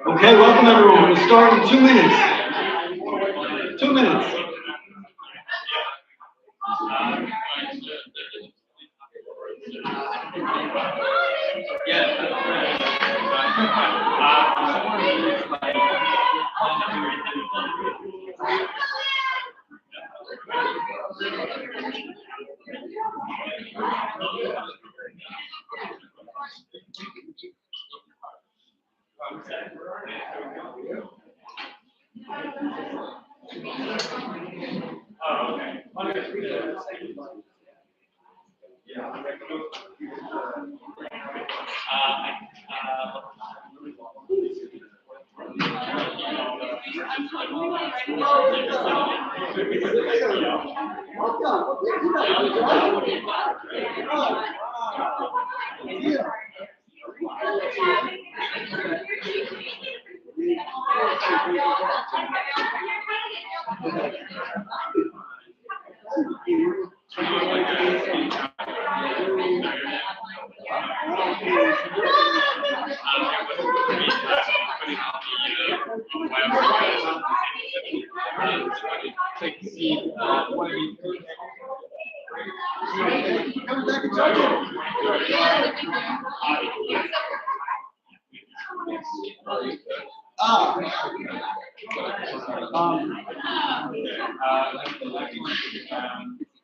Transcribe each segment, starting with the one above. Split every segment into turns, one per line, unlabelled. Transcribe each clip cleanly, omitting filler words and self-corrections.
Okay, welcome everyone. We're going to start in 2 minutes. 2 minutes.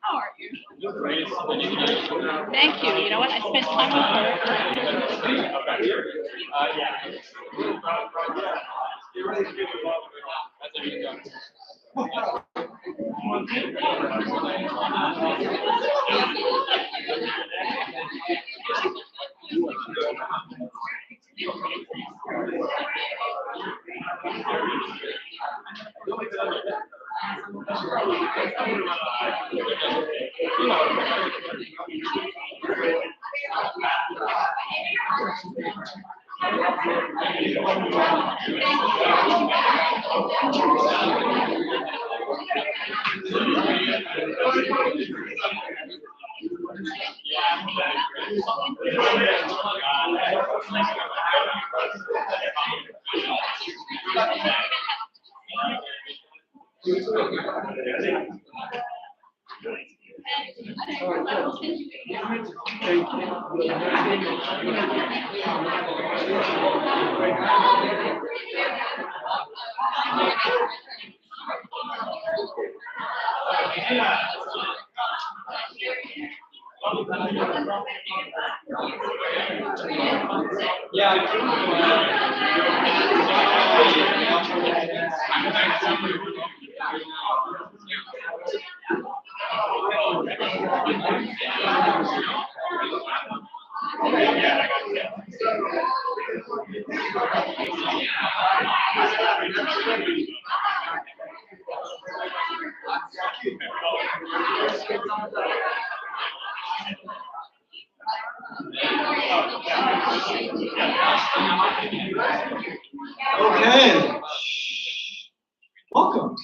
How are you? Thank you. You know what? I spent time with
Okay. Welcome.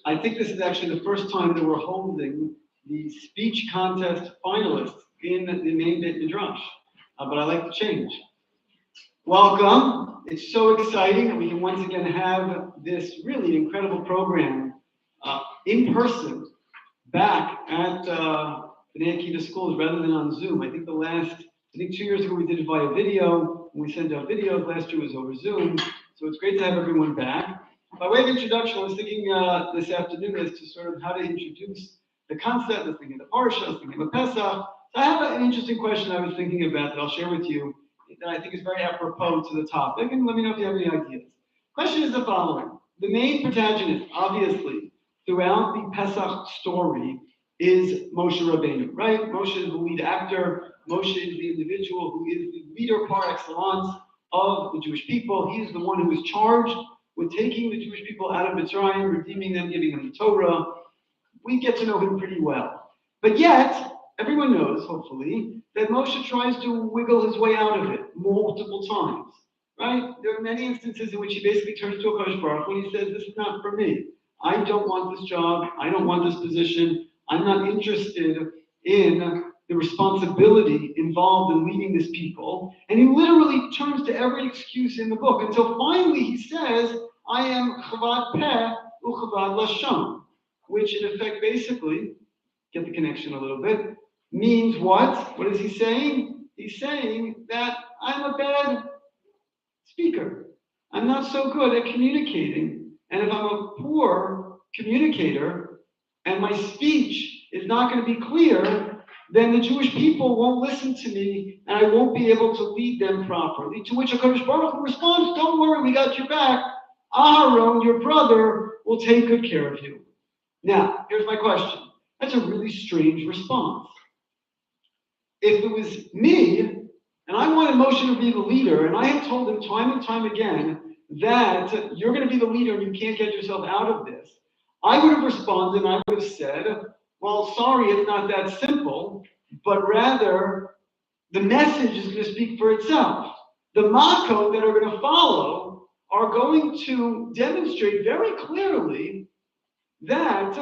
I think this is actually the first time that we're holding the speech contest finalists in the main Beit Midrash, but I like the change. Welcome. It's so exciting that we can once again have this really incredible program in person back at Bnei Akiva schools rather than on Zoom. I think 2 years ago we did it via video. We sent out videos. Last year was over Zoom. So it's great to have everyone back. By way of introduction, I was thinking this afternoon as to sort of how to introduce the concept. I was thinking of the Parsha, I was thinking of Pesach. So I have an interesting question I was thinking about that I'll share with you that I think is very apropos to the topic, and let me know if you have any ideas. Question is the following. The main protagonist, obviously, throughout the Pesach story is Moshe Rabbeinu, right? Moshe is the lead actor. Moshe is the individual who is the leader par excellence of the Jewish people. He is the one who is charged with taking the Jewish people out of Mitzrayim, redeeming them, giving them the Torah. We get to know him pretty well. But yet, everyone knows, hopefully, that Moshe tries to wiggle his way out of it multiple times, right? There are many instances in which he basically turns to HaKadosh Baruch Hu and he says, this is not for me. I don't want this job. I don't want this position. I'm not interested in the responsibility involved in leading this people. And he literally turns to every excuse in the book until finally he says, I am chavad peh uchavad lashon, which in effect basically, get the connection a little bit, means what? What is he saying? He's saying that I'm a bad speaker. I'm not so good at communicating. And if I'm a poor communicator and my speech is not going to be clear, then the Jewish people won't listen to me and I won't be able to lead them properly. To which HaKadosh Baruch Hu responds, don't worry, we got your back. Aaron, your brother, will take good care of you. Now, here's my question. That's a really strange response. If it was me, and I wanted Moshe to be the leader, and I had told him time and time again that you're going to be the leader and you can't get yourself out of this, I would have responded and I would have said, well, sorry, it's not that simple, but rather the message is going to speak for itself. The makot that are going to follow are going to demonstrate very clearly that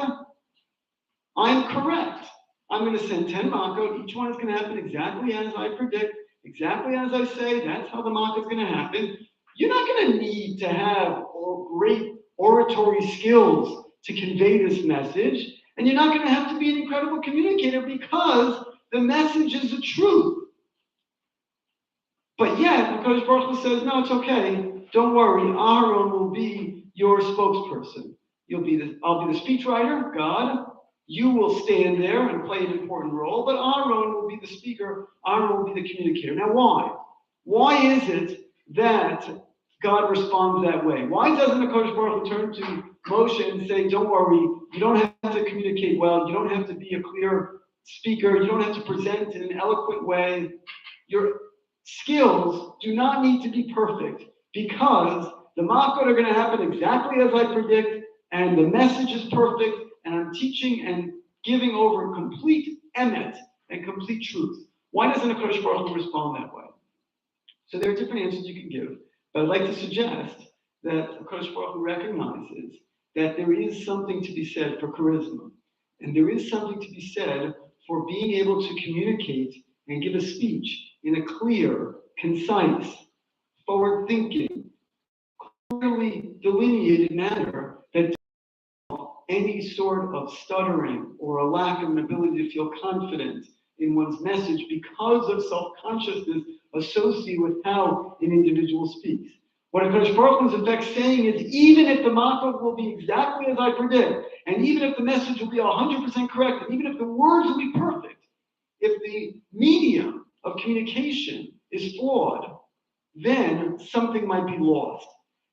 I'm correct. I'm going to send 10 makot. Each one is going to happen exactly as I predict, exactly as I say. That's how the makot is going to happen. You're not going to need to have great oratory skills to convey this message. And you're not going to have to be an incredible communicator because the message is the truth. But yet, HaKadosh Baruch Hu says, no, it's okay. Don't worry. Aaron will be your spokesperson. I'll be the speechwriter, God. You will stand there and play an important role, but Aaron will be the speaker. Aaron will be the communicator. Now, why? Why is it that God responds that way? Why doesn't HaKadosh Baruch Hu turn to Moshe and say, don't worry, you don't have to communicate well, you don't have to be a clear speaker, you don't have to present in an eloquent way. Your skills do not need to be perfect because the makot are going to happen exactly as I predict, and the message is perfect, and I'm teaching and giving over complete emet and complete truth. Why doesn't HaKadosh Baruch Hu respond that way? So there are different answers you can give, but I'd like to suggest that HaKadosh Baruch Hu recognizes that there is something to be said for charisma, and there is something to be said for being able to communicate and give a speech in a clear, concise, forward-thinking, clearly delineated manner that any sort of stuttering or a lack of an ability to feel confident in one's message because of self-consciousness associated with how an individual speaks. What HaKadosh Baruch Hu is in fact saying is, even if the makot will be exactly as I predict, and even if the message will be 100% correct, and even if the words will be perfect, if the medium of communication is flawed, then something might be lost.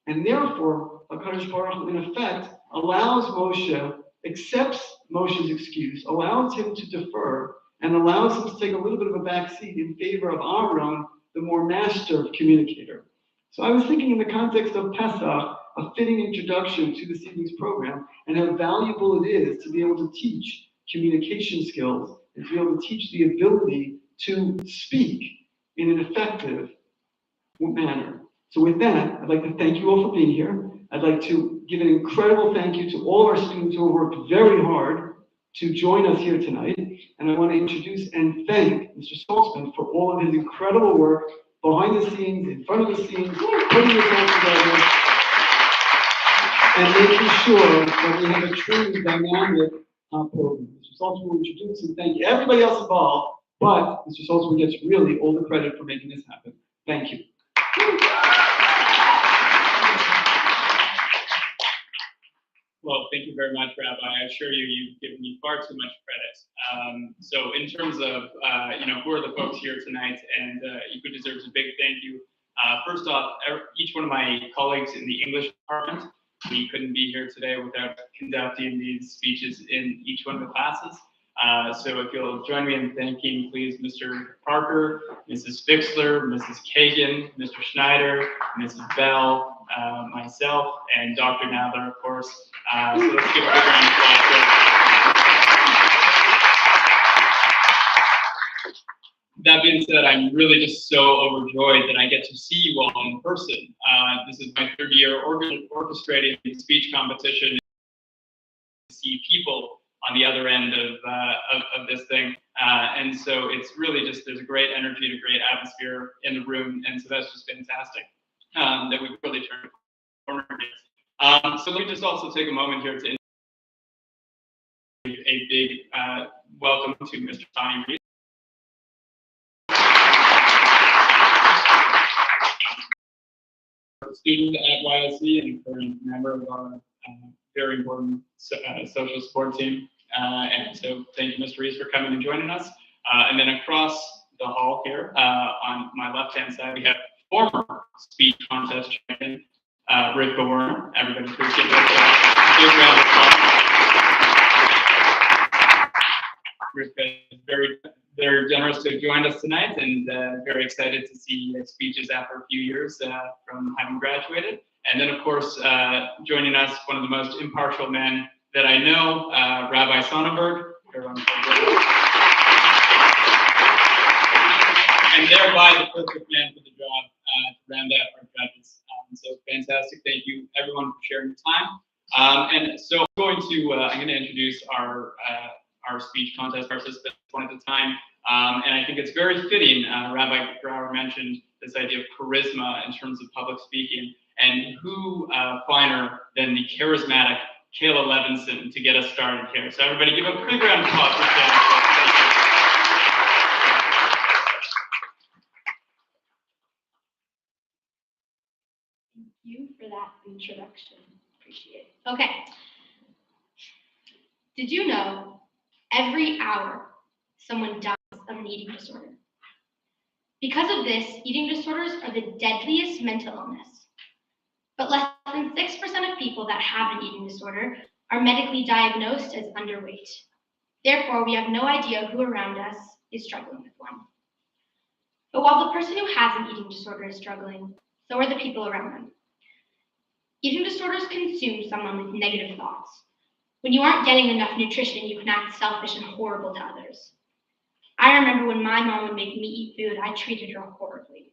And therefore, HaKadosh Baruch Hu, in effect, allows Moshe, accepts Moshe's excuse, allows him to defer, and allows him to take a little bit of a backseat in favor of Aaron, the more master communicator. So I was thinking in the context of Pesach, a fitting introduction to this evening's program, and how valuable it is to be able to teach communication skills and to be able to teach the ability to speak in an effective manner. So with that, I'd like to thank you all for being here. I'd like to give an incredible thank you to all of our students who have worked very hard to join us here tonight. And I want to introduce and thank Mr. Saltzman for all of his incredible work behind the scenes, in front of the scenes, putting this all together, and making sure that we have a truly dynamic program. Mr. Saltzman will introduce and thank you. Everybody else involved, but Mr. Saltzman gets really all the credit for making this happen. Thank you.
Well, thank you very much, Rabbi. I assure you, you've given me far too much credit. So in terms of, who are the folks here tonight, and Yiku deserves a big thank you. First off, each one of my colleagues in the English department, we couldn't be here today without conducting these speeches in each one of the classes. So if you'll join me in thanking, please, Mr. Parker, Mrs. Fixler, Mrs. Kagan, Mr. Schneider, Mrs. Bell, myself, and Dr. Nadler, of course. So let's give a big round of applause. That being said, I'm really just so overjoyed that I get to see you all in person. This is my third year orchestrating the speech competition. To see people on the other end of this thing, and so it's really just there's a great energy and a great atmosphere in the room, and so that's just fantastic that we've really turned a corner. So let me just also take a moment here to a big welcome to Mr. Tony Reese. Student at YLC and current member of our very important social support team. And so thank you, Mr. Reese, for coming and joining us. And then across the hall here, on my left-hand side, we have former speech contest champion, Rivka Werner. Everybody appreciate that. Big round of applause. Rivka is very generous to have joined us tonight, and very excited to see speeches after a few years from having graduated. And then, of course, joining us, one of the most impartial men that I know, Rabbi Cronenberg. And thereby the perfect man for the job to round out our judges. So fantastic. Thank you, everyone, for sharing your time. And so I'm going to introduce our speech contest participants one at a time. And I think it's very fitting, Rabbi Grauer mentioned this idea of charisma in terms of public speaking, and who finer than the charismatic Kayla Levinson to get us started here. So everybody give a big round of applause for Kayla.
Thank you for that introduction. Appreciate it. Okay. Did you know every hour someone dies of an eating disorder? Because of this, eating disorders are the deadliest mental illness. But less than 6% of people that have an eating disorder are medically diagnosed as underweight. Therefore, we have no idea who around us is struggling with one. But while the person who has an eating disorder is struggling, so are the people around them. Eating disorders consume someone with negative thoughts. When you aren't getting enough nutrition, you can act selfish and horrible to others. I remember when my mom would make me eat food, I treated her horribly.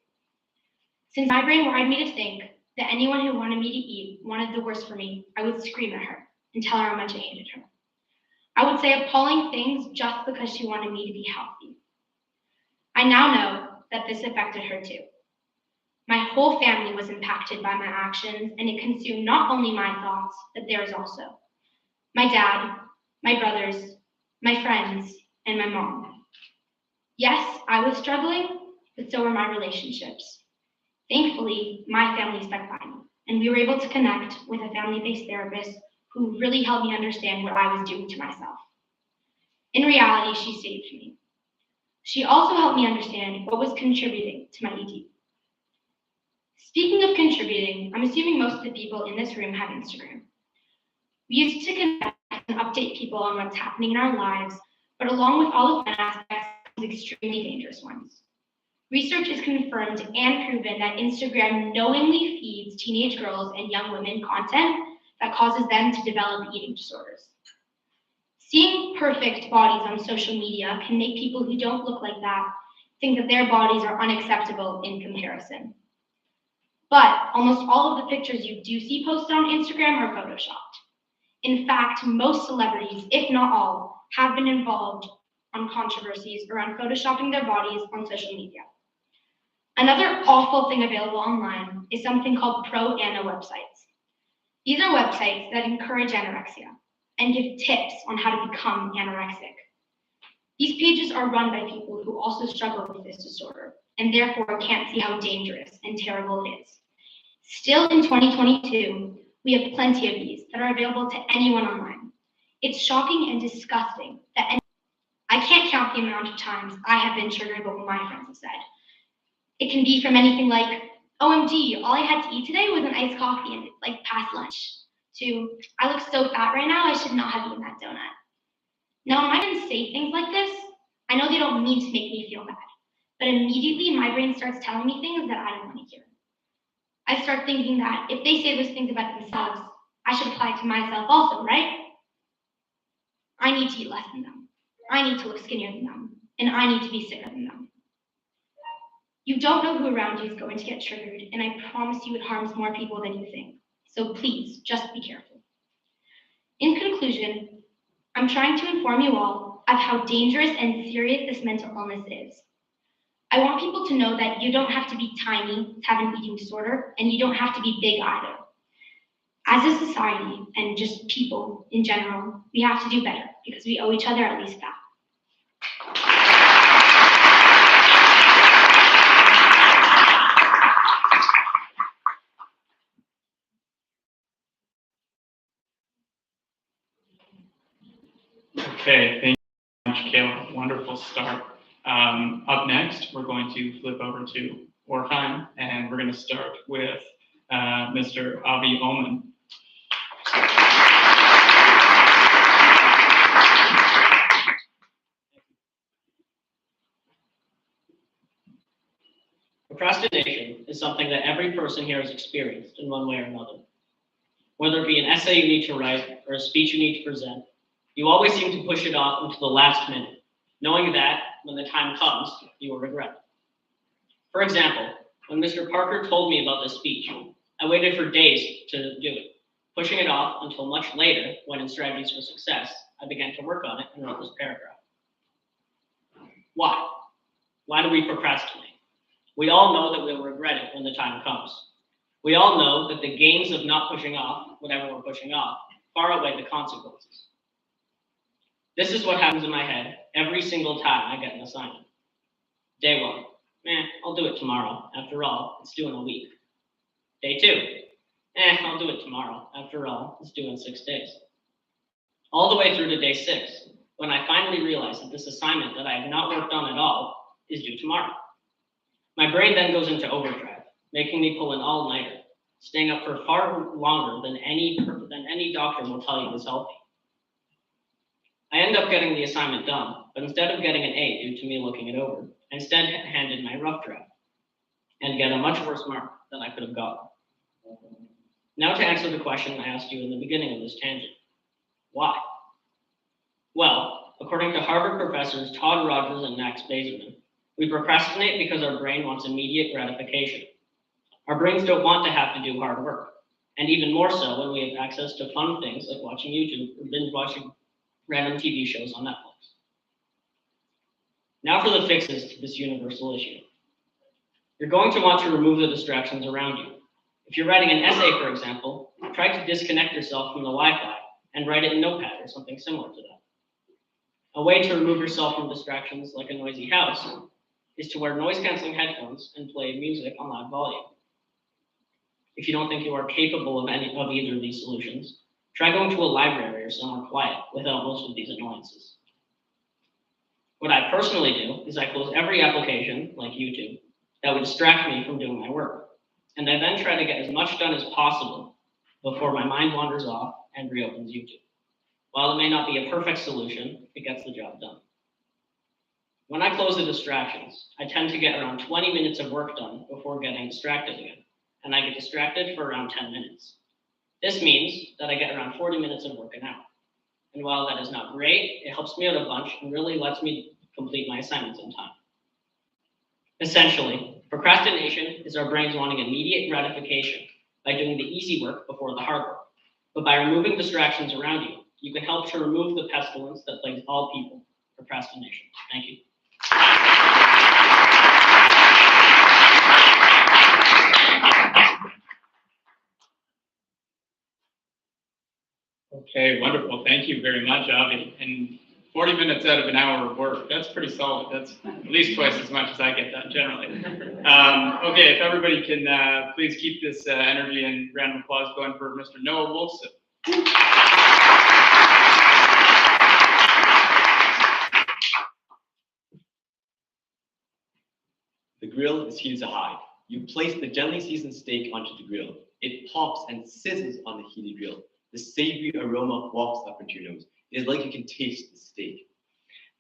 Since my brain wired me to think that anyone who wanted me to eat wanted the worst for me, I would scream at her and tell her how much I hated her. I would say appalling things just because she wanted me to be healthy. I now know that this affected her too. My whole family was impacted by my actions, and it consumed not only my thoughts, but theirs also. My dad, my brothers, my friends, and my mom. Yes, I was struggling, but so were my relationships. Thankfully, my family stuck by me, and we were able to connect with a family-based therapist who really helped me understand what I was doing to myself. In reality, she saved me. She also helped me understand what was contributing to my ED. Speaking of contributing, I'm assuming most of the people in this room have Instagram. We used to connect and update people on what's happening in our lives, but along with all the fun aspects, comes extremely dangerous ones. Research has confirmed and proven that Instagram knowingly feeds teenage girls and young women content that causes them to develop eating disorders. Seeing perfect bodies on social media can make people who don't look like that think that their bodies are unacceptable in comparison. But almost all of the pictures you do see posted on Instagram are photoshopped. In fact, most celebrities, if not all, have been involved on controversies around photoshopping their bodies on social media. Another awful thing available online is something called pro-ana websites. These are websites that encourage anorexia and give tips on how to become anorexic. These pages are run by people who also struggle with this disorder and therefore can't see how dangerous and terrible it is. Still in 2022, we have plenty of these that are available to anyone online. It's shocking and disgusting that I can't count the amount of times I have been triggered by what my friends have said. It can be from anything like, OMG, all I had to eat today was an iced coffee and like past lunch, to I look so fat right now, I should not have eaten that donut. Now, when my friends say things like this, I know they don't mean to make me feel bad, but immediately my brain starts telling me things that I don't want to hear. I start thinking that if they say those things about themselves, I should apply it to myself also, right? I need to eat less than them. I need to look skinnier than them. And I need to be sicker than them. You don't know who around you is going to get triggered, and I promise you it harms more people than you think. So please, just be careful. In conclusion, I'm trying to inform you all of how dangerous and serious this mental illness is. I want people to know that you don't have to be tiny to have an eating disorder, and you don't have to be big either. As a society, and just people in general, we have to do better because we owe each other at least that.
Okay, thank you very much, Kayla. Wonderful start. Up next, we're going to flip over to Orhan, and we're going to start with Mr. Avi Oman.
Procrastination is something that every person here has experienced in one way or another. Whether it be an essay you need to write or a speech you need to present, you always seem to push it off until the last minute, knowing that when the time comes, you will regret it. For example, when Mr. Parker told me about this speech, I waited for days to do it, pushing it off until much later, when in Strategies for Success, I began to work on it and wrote this paragraph. Why? Why do we procrastinate? We all know that we'll regret it when the time comes. We all know that the gains of not pushing off whatever we're pushing off far outweigh the consequences. This is what happens in my head every single time I get an assignment. Day one, I'll do it tomorrow. After all, it's due in a week. Day two, I'll do it tomorrow. After all, it's due in 6 days. All the way through to day 6, when I finally realize that this assignment that I have not worked on at all is due tomorrow. My brain then goes into overdrive, making me pull an all-nighter, staying up for far longer than any doctor will tell you is healthy. I end up getting the assignment done, but instead of getting an A due to me looking it over, I instead handed my rough draft and get a much worse mark than I could have gotten. Now to answer the question I asked you in the beginning of this tangent. Why? Well, according to Harvard professors Todd Rogers and Max Bazerman, we procrastinate because our brain wants immediate gratification. Our brains don't want to have to do hard work, and even more so when we have access to fun things like watching YouTube or binge watching random TV shows on Netflix. Now for the fixes to this universal issue. You're going to want to remove the distractions around you. If you're writing an essay, for example, try to disconnect yourself from the Wi-Fi and write it in Notepad or something similar to that. A way to remove yourself from distractions like a noisy house is to wear noise-canceling headphones and play music on loud volume. If you don't think you are capable of either of these solutions, try going to a library or somewhere quiet without most of these annoyances. What I personally do is I close every application, like YouTube, that would distract me from doing my work, and I then try to get as much done as possible before my mind wanders off and reopens YouTube. While it may not be a perfect solution, it gets the job done. When I close the distractions, I tend to get around 20 minutes of work done before getting distracted again, and I get distracted for around 10 minutes. This means that I get around 40 minutes of work an hour. And while that is not great, it helps me out a bunch and really lets me complete my assignments in time. Essentially, procrastination is our brains wanting immediate gratification by doing the easy work before the hard work. But by removing distractions around you, you can help to remove the pestilence that plagues all people, procrastination. Thank you.
Okay, wonderful. Thank you very much, Avi. And 40 minutes out of an hour of work, that's pretty solid. That's at least twice as much as I get done generally. Okay, if everybody can please keep this energy and round of applause going for Mr. Noah Wolfson.
The grill is heated to high. You place the gently seasoned steak onto the grill. It pops and sizzles on the heated grill. The savory aroma wafts up into your nose. It is like you can taste the steak.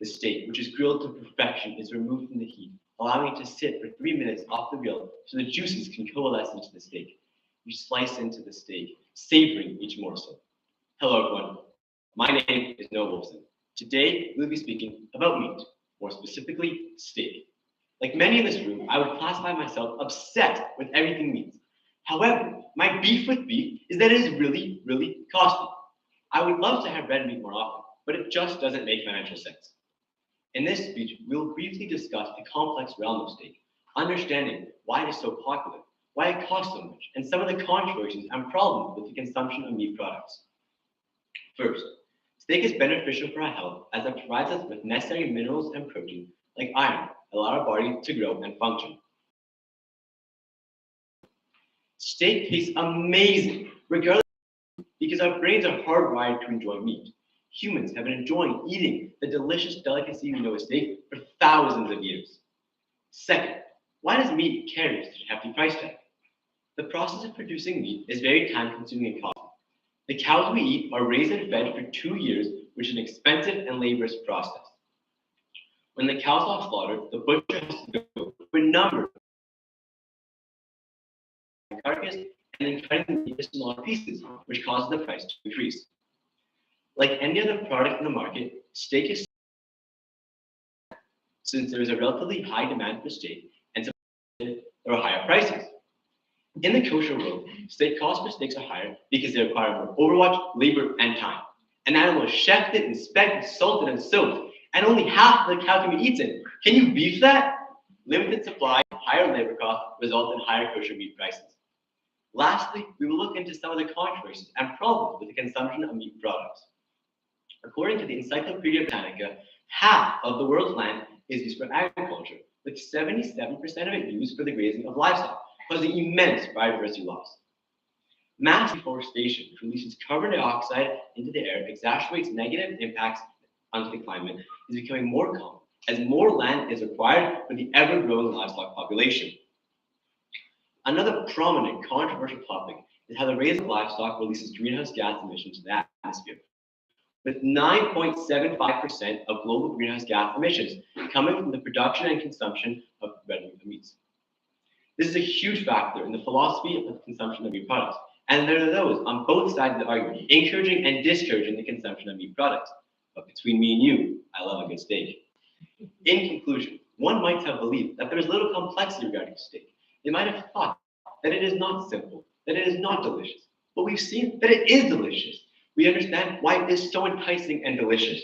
The steak, which is grilled to perfection, is removed from the heat, allowing it to sit for 3 minutes off the grill so the juices can coalesce into the steak. You slice into the steak, savoring each morsel. Hello, everyone. My name is Noah Wolfson. Today, we'll be speaking about meat, more specifically, steak. Like many in this room, I would classify myself obsessed with everything meat. However, my beef with beef is that it is really, really costly. I would love to have red meat more often, but it just doesn't make financial sense. In this speech, we'll briefly discuss the complex realm of steak, understanding why it is so popular, why it costs so much, and some of the controversies and problems with the consumption of meat products. First, steak is beneficial for our health as it provides us with necessary minerals and protein, like iron, that allow our body to grow and function. Steak tastes amazing, regardless, because our brains are hardwired to enjoy meat. Humans have been enjoying eating the delicious delicacy we know as steak for thousands of years. Second, why does meat carry such a hefty price tag? The process of producing meat is very time-consuming and costly. The cows we eat are raised and fed for 2 years, which is an expensive and laborious process. When the cows are slaughtered, the butcher has to go through a number of carcass and then cutting the meat into smaller pieces, which causes the price to increase. Like any other product in the market, steak is, since there is a relatively high demand for steak and there are higher prices. In the kosher world, steak costs for steaks are higher because they require more overwatch, labor, and time. An animal is shefted, inspected, salted, and soaked, and only half of the cow can be eaten. Can you beef that? Limited supply, higher labor costs result in higher kosher meat prices. Lastly, we will look into some of the controversies and problems with the consumption of meat products. According to the Encyclopedia Britannica, half of the world's land is used for agriculture, with 77% of it used for the grazing of livestock, causing immense biodiversity loss. Mass deforestation, which releases carbon dioxide into the air, exacerbates negative impacts onto the climate, is becoming more common as more land is required for the ever-growing livestock population. Another prominent controversial topic is how the raising of livestock releases greenhouse gas emissions to the atmosphere, with 9.75% of global greenhouse gas emissions coming from the production and consumption of red meats. This is a huge factor in the philosophy of the consumption of meat products, and there are those on both sides of the argument, encouraging and discouraging the consumption of meat products. But between me and you, I love a good steak. In conclusion, one might have believed that there is little complexity regarding steak. They might have thought that it is not simple, that it is not delicious, but we've seen that it is delicious. We understand why it is so enticing and delicious.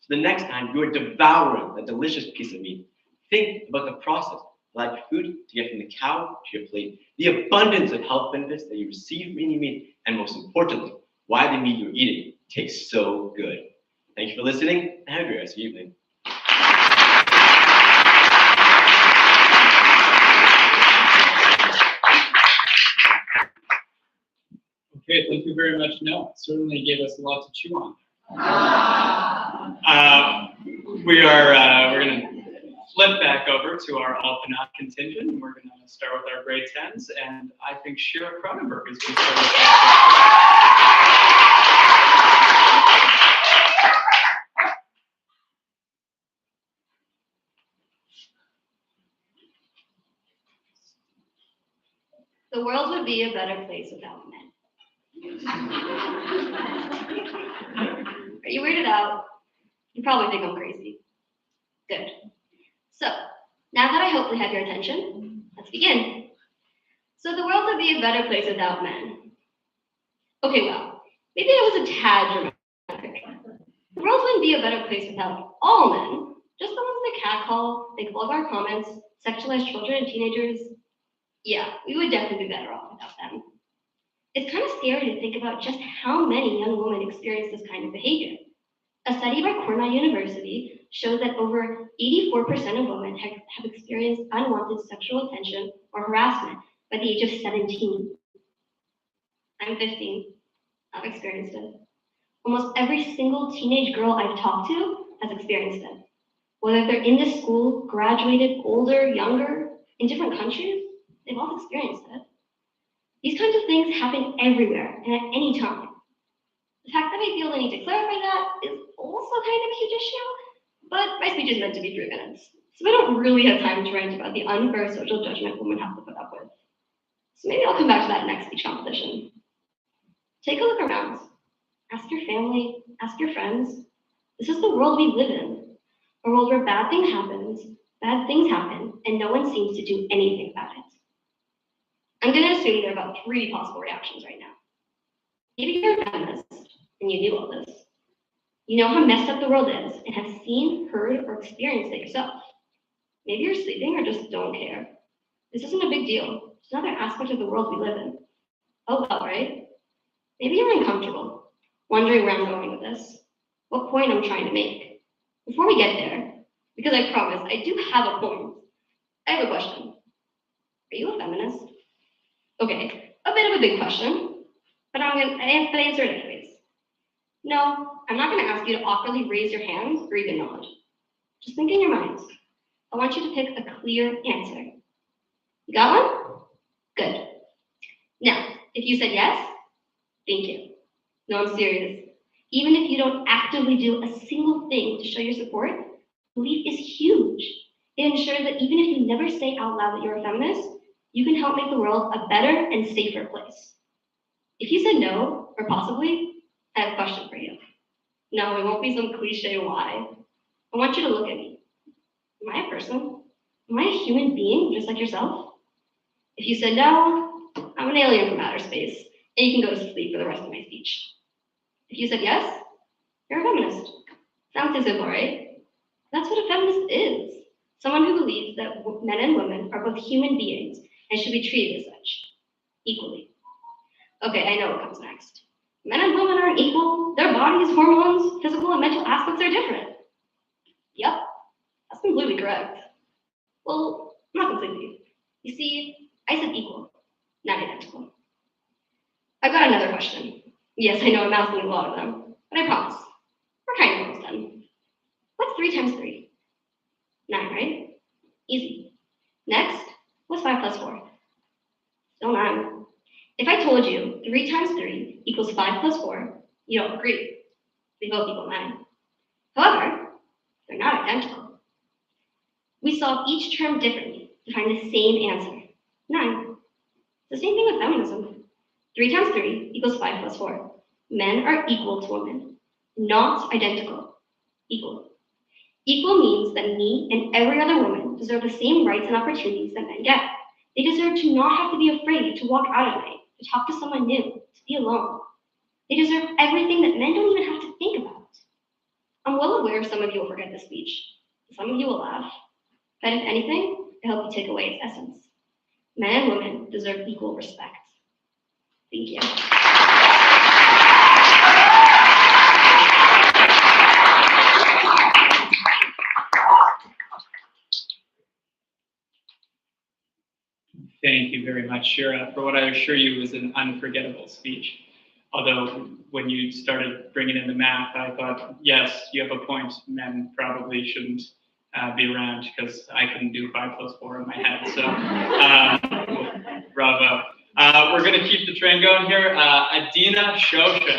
So the next time you are devouring a delicious piece of meat, think about the process, like food to get from the cow to your plate, the abundance of health benefits that you receive from eating meat, and most importantly, why the meat you're eating tastes so good. Thank you for listening, and have a great rest of your evening.
Okay, thank you very much, Noah. Certainly gave us a lot to chew on. We're going to flip back over to our Alpanaut contingent, and we're going to start with our grade 10s, and I think Shira Cronenberg is going to start with us.
The world would be a better place without men. Are you weirded out? You probably think I'm crazy. Good. So, now that I hopefully have your attention, let's begin. So the world would be a better place without men. Okay, well, maybe I was a tad dramatic. The world wouldn't be a better place without all men, just the ones that catcall, make vulgar comments, sexualize children and teenagers. Yeah, we would definitely be better off without them. It's kind of scary to think about just how many young women experience this kind of behavior. A study by Cornell University shows that over 84% of women have experienced unwanted sexual attention or harassment by the age of 17. I'm 15. I've experienced it. Almost every single teenage girl I've talked to has experienced it. Whether they're in this school, graduated, older, younger, in different countries, they've all experienced it. These kinds of things happen everywhere and at any time. The fact that I feel the need to clarify that is also kind of a huge issue, but my speech is meant to be 3 minutes, so I don't really have time to rant about the unfair social judgment women have to put up with. So maybe I'll come back to that next speech competition. Take a look around. Ask your family, ask your friends. This is the world we live in. A world where bad things happen, and no one seems to do anything about it. I'm gonna assume there are about 3 possible reactions right now. Maybe you're a feminist, and you knew all this. You know how messed up the world is, and have seen, heard, or experienced it yourself. Maybe you're sleeping or just don't care. This isn't a big deal. It's another aspect of the world we live in. Oh well, right? Maybe you're uncomfortable, wondering where I'm going with this, what point I'm trying to make. Before we get there, because I promise I do have a point, I have a question. Are you a feminist? Okay, a bit of a big question, but I'm gonna answer it anyways. No, I'm not gonna ask you to awkwardly raise your hands or even nod. Just think in your minds. I want you to pick a clear answer. You got one? Good. Now, if you said yes, thank you. No, I'm serious. Even if you don't actively do a single thing to show your support, belief is huge. It ensures that even if you never say out loud that you're a feminist, you can help make the world a better and safer place. If you said no, or possibly, I have a question for you. No, it won't be some cliche why. I want you to look at me. Am I a person? Am I a human being just like yourself? If you said no, I'm an alien from outer space, and you can go to sleep for the rest of my speech. If you said yes, you're a feminist. Sounds too simple, right? That's what a feminist is. Someone who believes that men and women are both human beings and should be treated as such, equally. Okay, I know what comes next. Men and women aren't equal. Their bodies, hormones, physical and mental aspects are different. Yep, that's completely correct. Well, not completely. You see, I said equal, not identical. I've got another question. Yes, I know I'm asking a lot of them, but I promise, we're kind of almost done. What's 3 times 3? 9, right? Easy. Next, what's 5 plus 4? Still 9. If I told you 3 times 3 equals 5 plus 4, you don't agree. They both equal 9. However, they're not identical. We solve each term differently to find the same answer, 9. The same thing with feminism. 3 times 3 equals 5 plus 4. Men are equal to women, not identical, equal. Equal means that me and every other woman deserve the same rights and opportunities that men get. They deserve to not have to be afraid to walk out at night, to talk to someone new, to be alone. They deserve everything that men don't even have to think about. I'm well aware some of you will forget this speech. Some of you will laugh. But if anything, I hope you take away its essence. Men and women deserve equal respect. Thank you.
Thank you very much, Shira, for what I assure you was an unforgettable speech. Although when you started bringing in the math, I thought, yes, you have a point. Men probably shouldn't be around because I couldn't do 5 plus 4 in my head. So bravo. We're going to keep the train going here. Adina Shosha.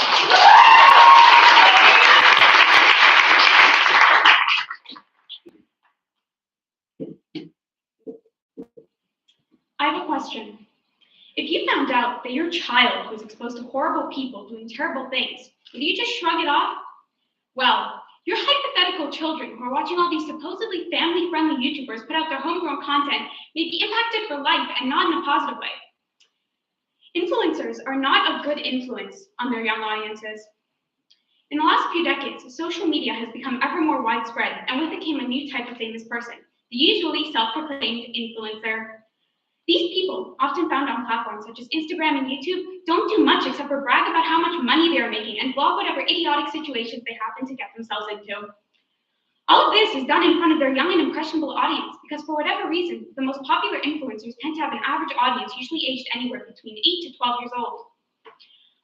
I have a question. If you found out that your child was exposed to horrible people doing terrible things, would you just shrug it off? Well, your hypothetical children who are watching all these supposedly family-friendly YouTubers put out their homegrown content may be impacted for life and not in a positive way. Influencers are not a good influence on their young audiences. In the last few decades, social media has become ever more widespread, and with it came a new type of famous person, the usually self-proclaimed influencer. These people, often found on platforms such as Instagram and YouTube, don't do much except for brag about how much money they are making and blog whatever idiotic situations they happen to get themselves into. All of this is done in front of their young and impressionable audience because for whatever reason, the most popular influencers tend to have an average audience usually aged anywhere between 8 to 12 years old.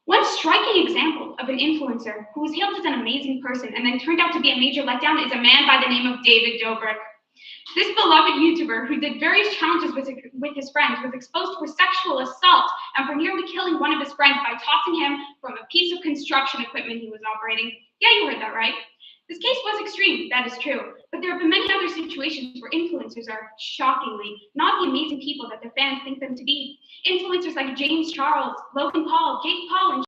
One striking example of an influencer who was hailed as an amazing person and then turned out to be a major letdown is a man by the name of David Dobrik. This beloved YouTuber who did various challenges with his friends was exposed for sexual assault and for nearly killing one of his friends by tossing him from a piece of construction equipment he was operating. Yeah, you heard that right. This case was extreme, that is true, but there have been many other situations where influencers are shockingly not the amazing people that their fans think them to be. Influencers like James Charles, Logan Paul, Jake Paul,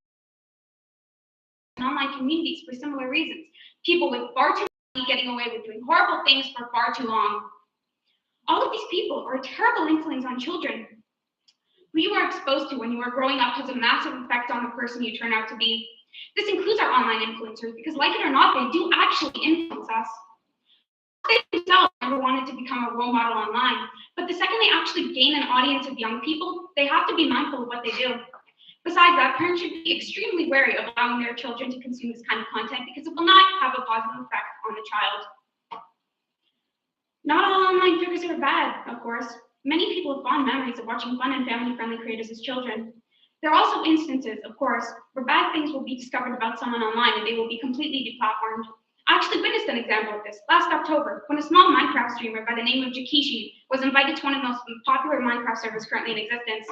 and online communities for similar reasons. People with far too money getting away with doing horrible things for far too long. All of these people are a terrible influence on children. Who you are exposed to when you are growing up has a massive effect on the person you turn out to be. This includes our online influencers because, like it or not, they do actually influence us. They themselves never wanted to become a role model online, but the second they actually gain an audience of young people, they have to be mindful of what they do. Besides that, parents should be extremely wary of allowing their children to consume this kind of content because it will not have a positive effect on the child. Not all online figures are bad, of course. Many people have fond memories of watching fun and family-friendly creators as children. There are also instances, of course, where bad things will be discovered about someone online and they will be completely deplatformed. I actually witnessed an example of this last October when a small Minecraft streamer by the name of Jakishi was invited to one of the most popular Minecraft servers currently in existence.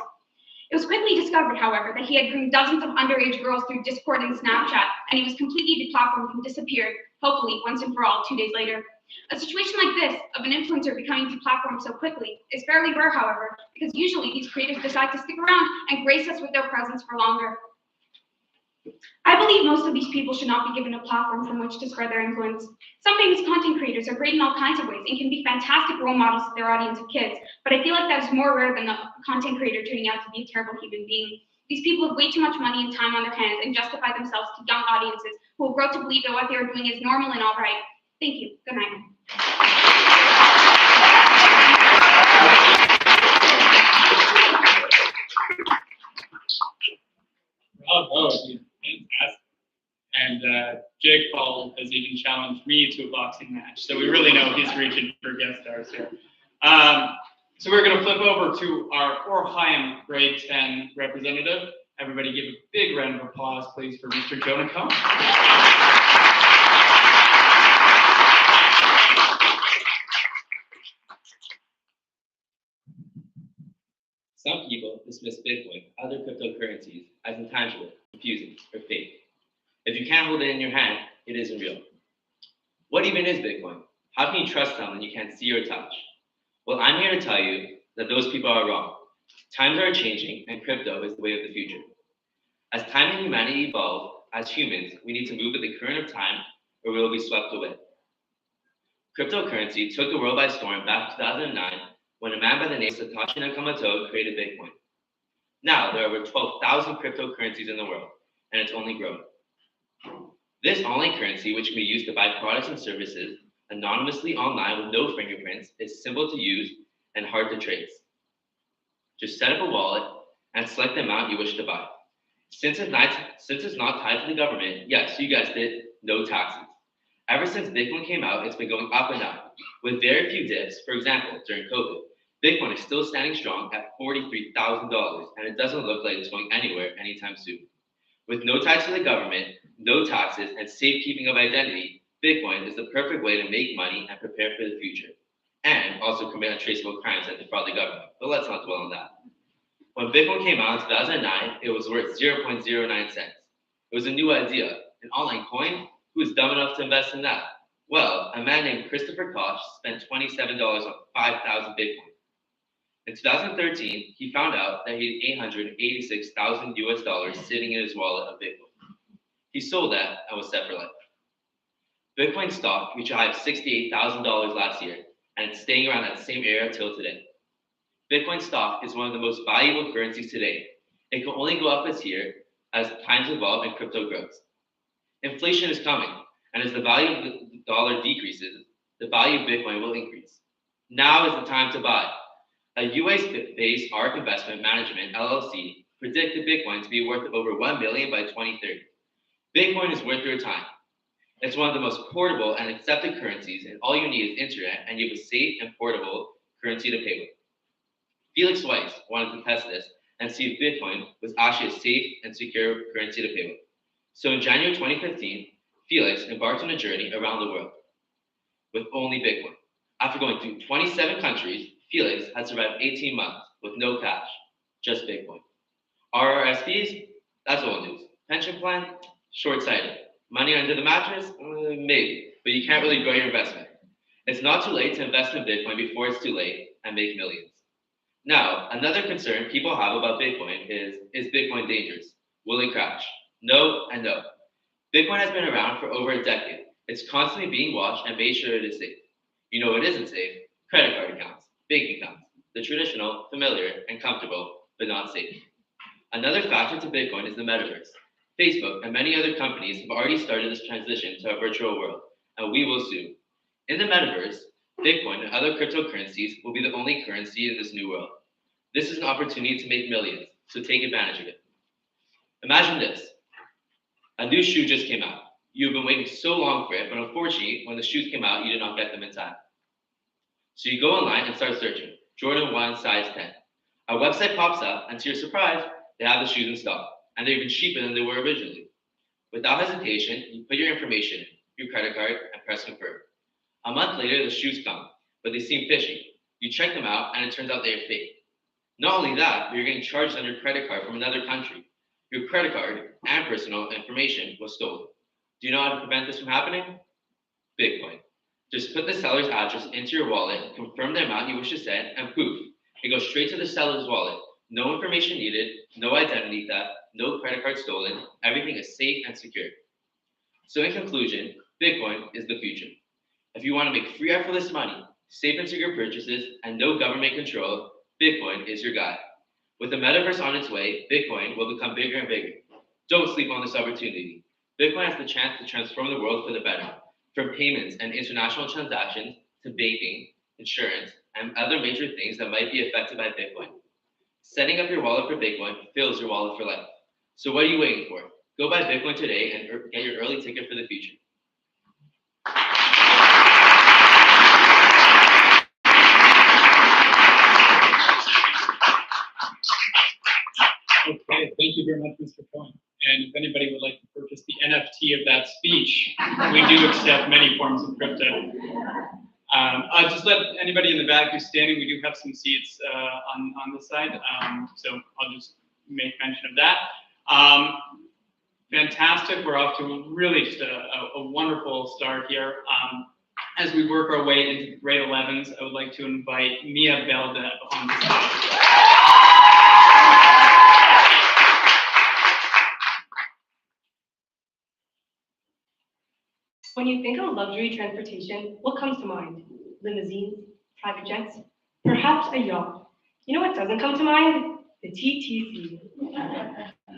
It was quickly discovered, however, that he had groomed dozens of underage girls through Discord and Snapchat, and he was completely deplatformed and disappeared, hopefully once and for all 2 days later. A situation like this, of an influencer becoming deplatformed so quickly, is fairly rare, however, because usually these creators decide to stick around and grace us with their presence for longer. I believe most of these people should not be given a platform from which to spread their influence. Some famous content creators are great in all kinds of ways and can be fantastic role models to their audience of kids, but I feel like that is more rare than the content creator turning out to be a terrible human being. These people have way too much money and time on their hands and justify themselves to young audiences who will grow to believe that what they are doing is normal and all right. Thank you. Good night.
Oh, fantastic. And Jake Paul has even challenged me to a boxing match, so we really know he's reaching for guest stars here. So we're going to flip over to our Or Chaim grade 10 representative. Everybody give a big round of applause, please, for Mr. Jonah Cohen.
Some people dismiss Bitcoin, other cryptocurrencies, as intangible, confusing, or fake. If you can't hold it in your hand, it isn't real. What even is Bitcoin? How can you trust something you can't see or touch? Well, I'm here to tell you that those people are wrong. Times are changing, and crypto is the way of the future. As time and humanity evolve, as humans, we need to move with the current of time, or we will be swept away. Cryptocurrency took the world by storm back in 2009 when a man by the name of Satoshi Nakamoto created Bitcoin. Now, there are over 12,000 cryptocurrencies in the world, and it's only growing. This online currency, which can be used to buy products and services anonymously online with no fingerprints, is simple to use and hard to trace. Just set up a wallet and select the amount you wish to buy. Since it's not tied to the government, yes, you guessed it, no taxes. Ever since Bitcoin came out, it's been going up and up, with very few dips. For example, during COVID, Bitcoin is still standing strong at $43,000, and it doesn't look like it's going anywhere anytime soon. With no ties to the government, no taxes, and safekeeping of identity, Bitcoin is the perfect way to make money and prepare for the future, and also commit untraceable crimes that defraud the government. But let's not dwell on that. When Bitcoin came out in 2009, it was worth 0.09 cents. It was a new idea, an online coin. Who was dumb enough to invest in that? Well, a man named Christopher Koch spent $27 on 5,000 Bitcoin. In 2013, he found out that he had $886,000 sitting in his wallet of Bitcoin. He sold that and was set for life. Bitcoin stock reached a high of $68,000 last year, and it's staying around that same area till today. Bitcoin stock is one of the most valuable currencies today. It can only go up this year as times evolve and crypto grows. Inflation is coming, and as the value of the dollar decreases, the value of Bitcoin will increase. Now is the time to buy. A US-based ARK Investment Management, LLC, predicted Bitcoin to be worth over $1 billion by 2030. Bitcoin is worth your time. It's one of the most portable and accepted currencies, and all you need is internet, and you have a safe and portable currency to pay with. Felix Weiss wanted to test this and see if Bitcoin was actually a safe and secure currency to pay with. So in January 2015, Felix embarked on a journey around the world with only Bitcoin.
After going through 27 countries, Felix had survived 18 months with no cash, just Bitcoin. RRSPs, that's old news. Pension plan, short-sighted. Money under the mattress, maybe, but you can't really grow your investment. It's not too late to invest in Bitcoin before it's too late and make millions. Now, another concern people have about Bitcoin is Bitcoin dangerous? Will it crash? No and no. Bitcoin has been around for over a decade. It's constantly being watched and made sure it is safe. You know what isn't safe? Credit card accounts, bank accounts, the traditional, familiar, and comfortable, but not safe. Another factor to Bitcoin is the metaverse. Facebook and many other companies have already started this transition to a virtual world, and we will soon. In the metaverse, Bitcoin and other cryptocurrencies will be the only currency in this new world. This is an opportunity to make millions, so take advantage of it. Imagine this. A new shoe just came out. You've been waiting so long for it, but unfortunately, when the shoes came out, you did not get them in time. So you go online and start searching. Jordan 1 size 10. A website pops up, and to your surprise, they have the shoes in stock, and they're even cheaper than they were originally. Without hesitation, you put your information in, your credit card, and press confirm. A month later, the shoes come, but they seem fishy. You check them out, and it turns out they are fake. Not only that, but you're getting charged on your credit card from another country. Your credit card and personal information was stolen. Do you know how to prevent this from happening? Bitcoin. Just put the seller's address into your wallet, confirm the amount you wish to send, and poof, it goes straight to the seller's wallet. No information needed, no identity theft, no credit card stolen. Everything is safe and secure. So in conclusion, Bitcoin is the future. If you want to make free effortless money, safe and secure purchases, and no government control, Bitcoin is your guide. With the metaverse on its way, Bitcoin will become bigger and bigger. Don't sleep on this opportunity. Bitcoin has the chance to transform the world for the better, from payments and international transactions to banking, insurance, and other major things that might be affected by Bitcoin. Setting up your wallet for Bitcoin fills your wallet for life. So what are you waiting for? Go buy Bitcoin today and get your early ticket for the future.
Okay, thank you very much, Mr. Cohen. And if anybody would like to purchase the NFT of that speech, we do accept many forms of crypto. I'll just let anybody in the back who's standing, we do have some seats on this side, so I'll just make mention of that. Fantastic, we're off to really just a wonderful start here. As we work our way into grade 11s, I would like to invite Mia Belda on the stage.
When you think of luxury transportation, what comes to mind? Limousines, private jets, perhaps a yacht. You know what doesn't come to mind? The TTC.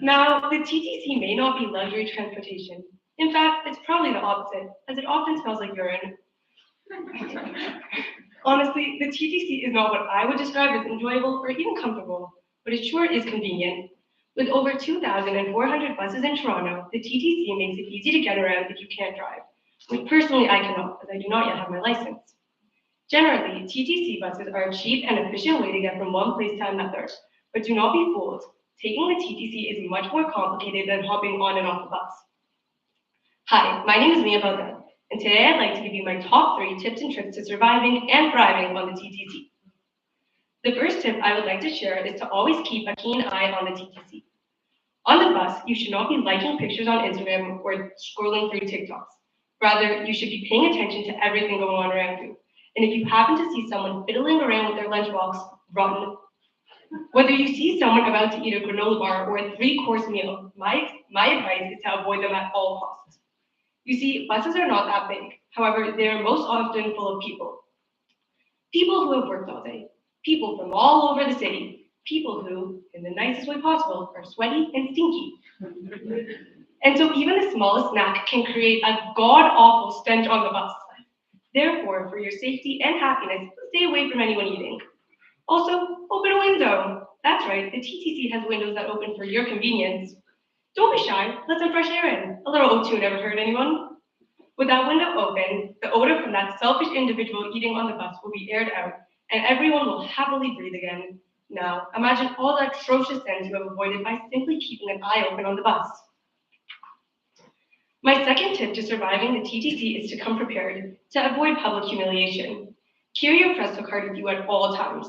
Now, the TTC may not be luxury transportation. In fact, it's probably the opposite, as it often smells like urine. Honestly, the TTC is not what I would describe as enjoyable or even comfortable, but it sure is convenient. With over 2,400 buses in Toronto, the TTC makes it easy to get around if you can't drive, which personally I cannot, as I do not yet have my license. Generally, TTC buses are a cheap and efficient way to get from one place to another, but do not be fooled. Taking the TTC is much more complicated than hopping on and off the bus. Hi, my name is Mia Belda, and today I'd like to give you my top 3 tips and tricks to surviving and thriving on the TTC. The first tip I would like to share is to always keep a keen eye on the TTC. On the bus, you should not be liking pictures on Instagram or scrolling through TikToks. Rather, you should be paying attention to everything going on around you. And if you happen to see someone fiddling around with their lunchbox, run. Whether you see someone about to eat a granola bar or a 3-course meal, my advice is to avoid them at all costs. You see, buses are not that big. However, they are most often full of people. People who have worked all day. People from all over the city. People who, in the nicest way possible, are sweaty and stinky. And so even the smallest snack can create a god-awful stench on the bus. Therefore, for your safety and happiness, stay away from anyone eating. Also, open a window. That's right, the TTC has windows that open for your convenience. Don't be shy, let some fresh air in. A little O2 never hurt anyone. With that window open, the odor from that selfish individual eating on the bus will be aired out, and everyone will happily breathe again. Now, imagine all the atrocious ends you have avoided by simply keeping an eye open on the bus. My second tip to surviving the TTC is to come prepared to avoid public humiliation. Carry your Presto card with you at all times.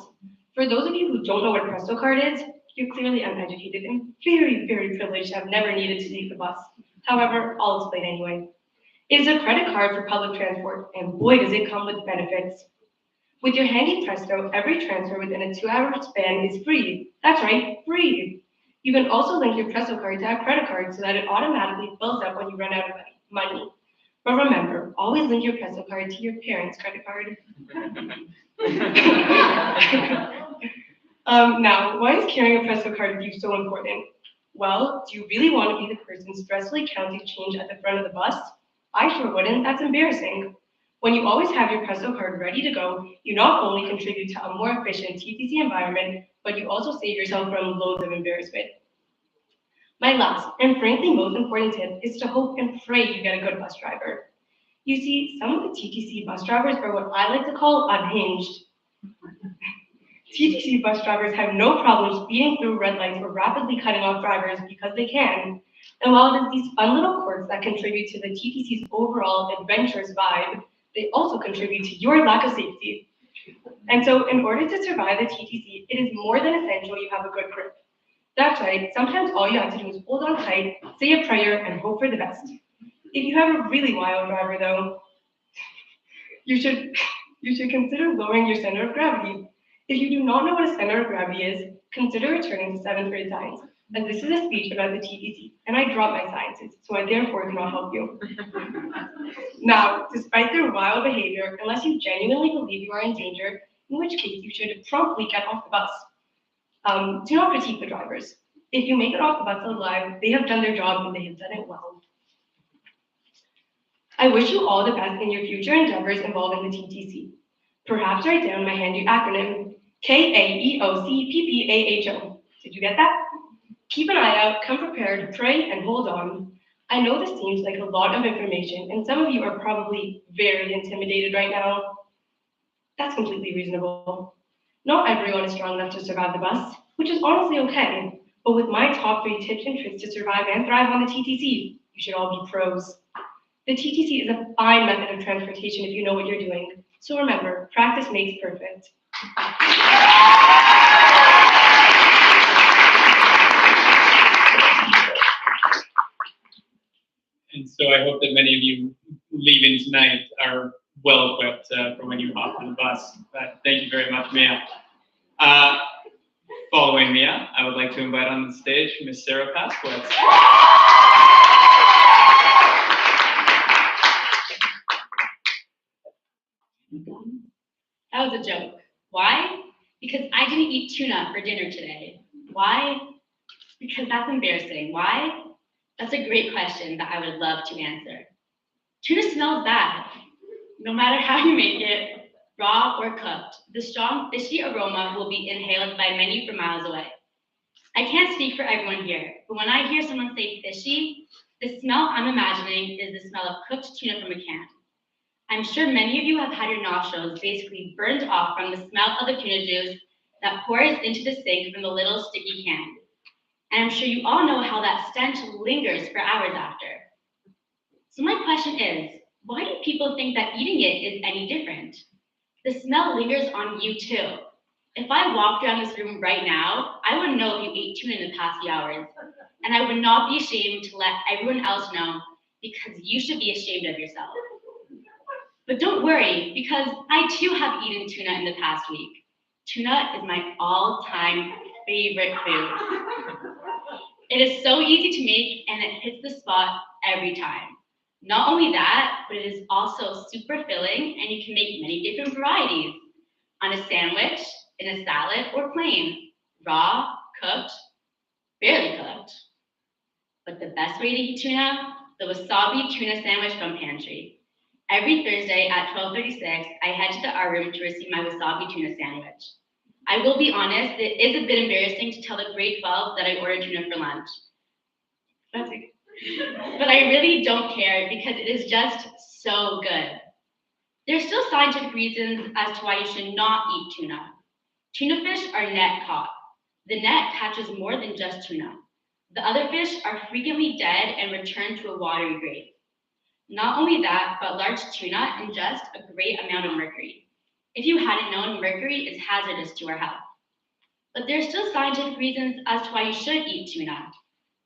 For those of you who don't know what a Presto card is, you're clearly uneducated and very, very privileged to have never needed to take the bus. However, I'll explain anyway. It is a credit card for public transport, and boy does it come with benefits. With your handy Presto, every transfer within a 2-hour span is free. That's right, free. You can also link your Presto card to a credit card so that it automatically fills up when you run out of money. But remember, always link your Presto card to your parents' credit card. Now, why is carrying a Presto card with you so important? Well, do you really want to be the person stressfully counting change at the front of the bus? I sure wouldn't. That's embarrassing. When you always have your Presto card ready to go, you not only contribute to a more efficient TTC environment, but you also save yourself from loads of embarrassment. My last, and frankly most important tip, is to hope and pray you get a good bus driver. You see, some of the TTC bus drivers are what I like to call unhinged. TTC bus drivers have no problem speeding through red lights or rapidly cutting off drivers because they can. And while it is these fun little quirks that contribute to the TTC's overall adventurous vibe, they also contribute to your lack of safety. And so in order to survive the TTC, it is more than essential you have a good grip. That's right, sometimes all you have to do is hold on tight, say a prayer, and hope for the best. If you have a really wild driver though, you should consider lowering your center of gravity. If you do not know what a center of gravity is, consider returning to 7th grade science, as this is a speech about the TTC, and I dropped my sciences, so I therefore cannot help you. Now, despite their wild behavior, unless you genuinely believe you are in danger, in which case you should promptly get off the bus. Do not critique the drivers. If you make it off the bus alive, they have done their job and they have done it well. I wish you all the best in your future endeavors involving the TTC. Perhaps write down my handy acronym, KAEOCPPAHO. Did you get that? Keep an eye out, come prepared, pray, and hold on. I know this seems like a lot of information, and some of you are probably very intimidated right now. That's completely reasonable. Not everyone is strong enough to survive the bus, which is honestly okay. But with my top 3 tips and tricks to survive and thrive on the TTC, you should all be pros. The TTC is a fine method of transportation if you know what you're doing. So remember, practice makes perfect.
And so I hope that many of you leaving tonight are well equipped for when you hop on the bus. But thank you very much, Mia. Following Mia, I would like to invite on the stage Ms. Sarah Paskowitz.
That was a joke. Why? Because I didn't eat tuna for dinner today. Why? Because that's embarrassing. Why? That's a great question that I would love to answer. Tuna smells bad. No matter how you make it, raw or cooked, the strong fishy aroma will be inhaled by many for miles away. I can't speak for everyone here, but when I hear someone say fishy, the smell I'm imagining is the smell of cooked tuna from a can. I'm sure many of you have had your nostrils basically burned off from the smell of the tuna juice that pours into the sink from the little sticky can. And I'm sure you all know how that stench lingers for hours after. So my question is, why do people think that eating it is any different? The smell lingers on you too. If I walked around this room right now, I would know if you ate tuna in the past few hours. And I would not be ashamed to let everyone else know, because you should be ashamed of yourself. But don't worry, because I too have eaten tuna in the past week. Tuna is my all-time favorite food. It is so easy to make and it hits the spot every time. Not only that, but it is also super filling and you can make many different varieties. On a sandwich, in a salad, or plain. Raw, cooked, barely cooked. But the best way to eat tuna? The wasabi tuna sandwich from Pantry. Every Thursday at 12:36, I head to the art room to receive my wasabi tuna sandwich. I will be honest, it is a bit embarrassing to tell the grade 12 that I ordered tuna for lunch. That's okay. But I really don't care because it is just so good. There are still scientific reasons as to why you should not eat tuna. Tuna fish are net caught. The net catches more than just tuna. The other fish are frequently dead and returned to a watery grave. Not only that, but large tuna ingest a great amount of mercury. If you hadn't known, mercury is hazardous to our health. But there are still scientific reasons as to why you should eat tuna.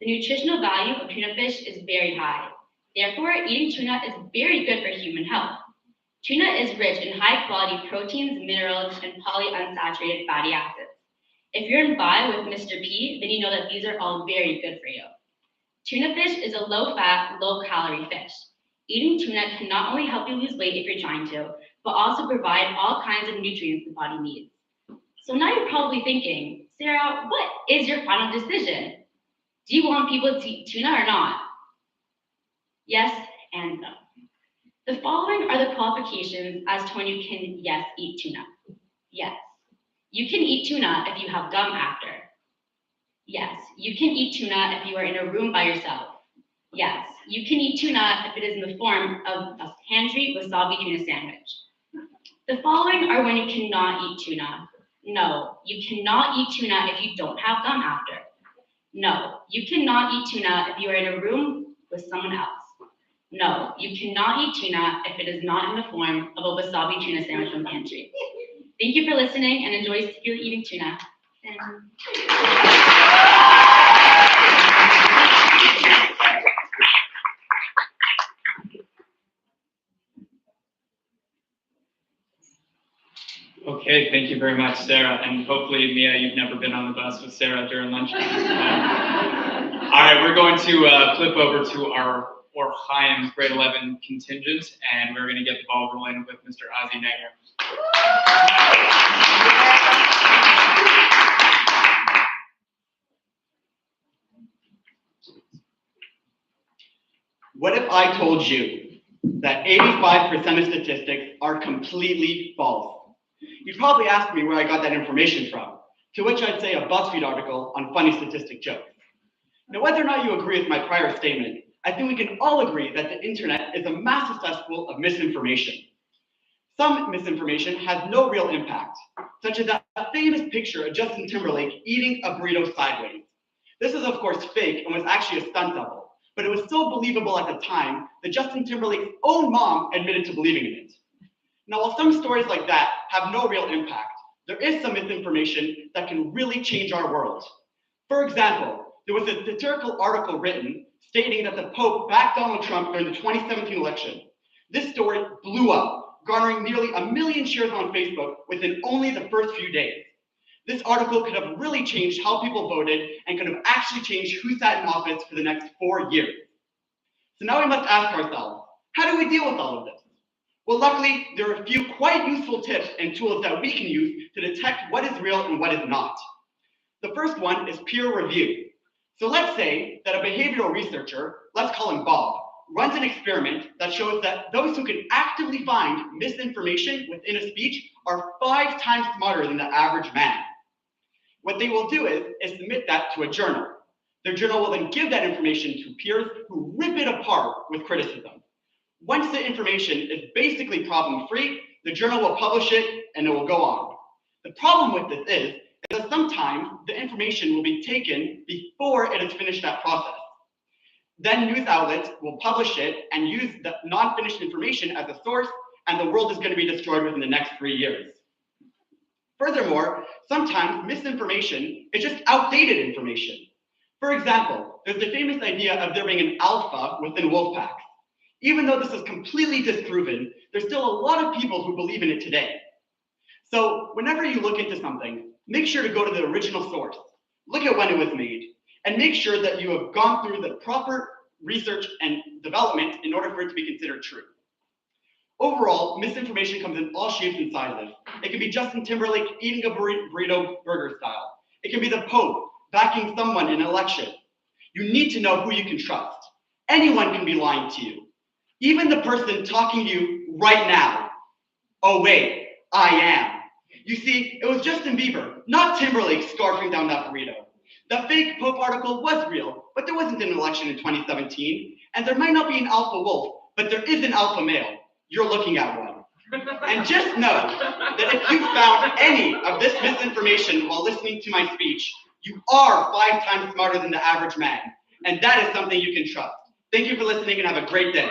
The nutritional value of tuna fish is very high. Therefore, eating tuna is very good for human health. Tuna is rich in high-quality proteins, minerals, and polyunsaturated fatty acids. If you're in buy with Mr. P, then you know that these are all very good for you. Tuna fish is a low-fat, low-calorie fish. Eating tuna can not only help you lose weight if you're trying to, but also provide all kinds of nutrients the body needs. So now you're probably thinking, Sarah, what is your final decision? Do you want people to eat tuna or not? Yes and no. The following are the qualifications as to when you can, yes, eat tuna. Yes. You can eat tuna if you have gum after. Yes. You can eat tuna if you are in a room by yourself. Yes. You can eat tuna if it is in the form of a pantry wasabi tuna sandwich. The following are when you cannot eat tuna. No, you cannot eat tuna if you don't have gum after. No, you cannot eat tuna if you are in a room with someone else. No, you cannot eat tuna if it is not in the form of a wasabi tuna sandwich from pantry. Thank you for listening and enjoy secretly eating tuna.
Okay, thank you very much, Sarah. And hopefully, Mia, you've never been on the bus with Sarah during lunchtime. All right, we're going to flip over to our Orchaim grade 11 contingent, and we're going to get the ball rolling with Mr. Ozzy Neger.
What if I told you that 85% of statistics are completely false? You'd probably ask me where I got that information from, to which I'd say a BuzzFeed article on funny statistic jokes. Now, whether or not you agree with my prior statement, I think we can all agree that the internet is a massive cesspool of misinformation. Some misinformation has no real impact, such as that famous picture of Justin Timberlake eating a burrito sideways. This is of course fake and was actually a stunt double, but it was so believable at the time that Justin Timberlake's own mom admitted to believing in it. Now, while some stories like that have no real impact, there is some misinformation that can really change our world. For example, there was a satirical article written stating that the Pope backed Donald Trump during the 2017 election. This story blew up, garnering nearly 1 million shares on Facebook within only the first few days. This article could have really changed how people voted and could have actually changed who sat in office for the next 4 years. So now we must ask ourselves, how do we deal with all of this? Well, luckily, there are a few quite useful tips and tools that we can use to detect what is real and what is not. The first one is peer review. So let's say that a behavioral researcher, let's call him Bob, runs an experiment that shows that those who can actively find misinformation within a speech are 5 times smarter than the average man. What they will do is submit that to a journal. Their journal will then give that information to peers who rip it apart with criticism. Once the information is basically problem-free, the journal will publish it and it will go on. The problem with this is that sometimes the information will be taken before it has finished that process. Then news outlets will publish it and use the non-finished information as a source, and the world is going to be destroyed within the next 3 years. Furthermore, sometimes misinformation is just outdated information. For example, there's the famous idea of there being an alpha within wolf packs. Even though this is completely disproven, there's still a lot of people who believe in it today. So whenever you look into something, make sure to go to the original source, look at when it was made, and make sure that you have gone through the proper research and development in order for it to be considered true. Overall, misinformation comes in all shapes and sizes. It can be Justin Timberlake eating a burrito burger style. It can be the Pope backing someone in an election. You need to know who you can trust. Anyone can be lying to you. Even the person talking to you right now. Oh wait, I am. You see, it was Justin Bieber, not Timberlake, scarfing down that burrito. The fake Pope article was real, but there wasn't an election in 2017, and there might not be an alpha wolf, but there is an alpha male. You're looking at one. And just know that if you found any of this misinformation while listening to my speech, you are 5 times smarter than the average man, and that is something you can trust. Thank you for listening and have a great day.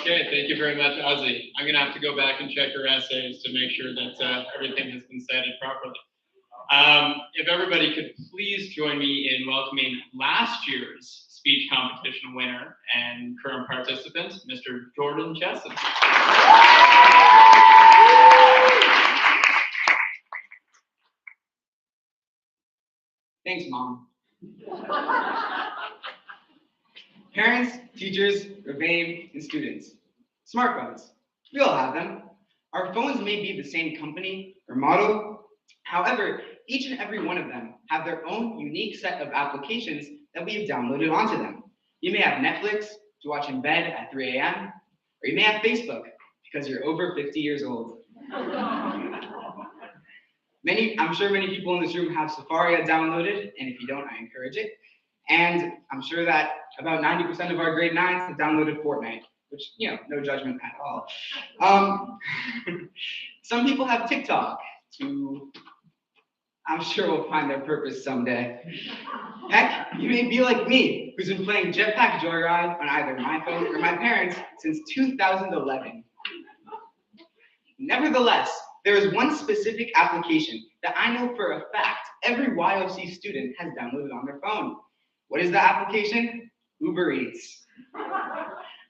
Okay, thank you very much, Ozzy. I'm gonna have to go back and check your essays to make sure that everything has been cited properly. If everybody could please join me in welcoming last year's speech competition winner and current participant, Mr. Jordan Jessen.
Thanks, Mom. Parents, teachers, Ravane, and students. Smartphones. We all have them. Our phones may be the same company or model. However, each and every one of them have their own unique set of applications that we have downloaded onto them. You may have Netflix to watch in bed at 3 a.m., or you may have Facebook because you're over 50 years old. I'm sure many people in this room have Safari downloaded, and if you don't, I encourage it. And I'm sure that about 90% of our grade 9s have downloaded Fortnite, which, no judgment at all. Some people have TikTok to, I'm sure will find their purpose someday. Heck, you may be like me, who's been playing Jetpack Joyride on either my phone or my parents since 2011. Nevertheless, there is one specific application that I know for a fact every YOC student has downloaded on their phone. What is the application? Uber Eats.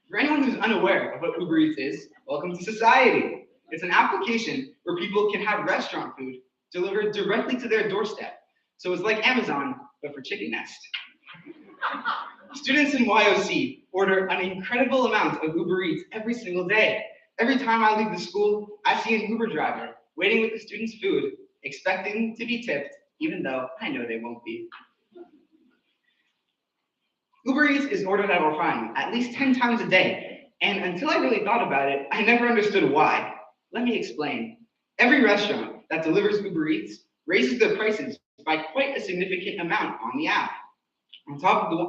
For anyone who's unaware of what Uber Eats is, welcome to society. It's an application where people can have restaurant food delivered directly to their doorstep. So it's like Amazon, but for Chicken Nest. Students in YOC order an incredible amount of Uber Eats every single day. Every time I leave the school, I see an Uber driver waiting with the students' food, expecting to be tipped, even though I know they won't be. Uber Eats is ordered at Orphan at least 10 times a day, and until I really thought about it, I never understood why. Let me explain. Every restaurant that delivers Uber Eats raises their prices by quite a significant amount on the app. On top of the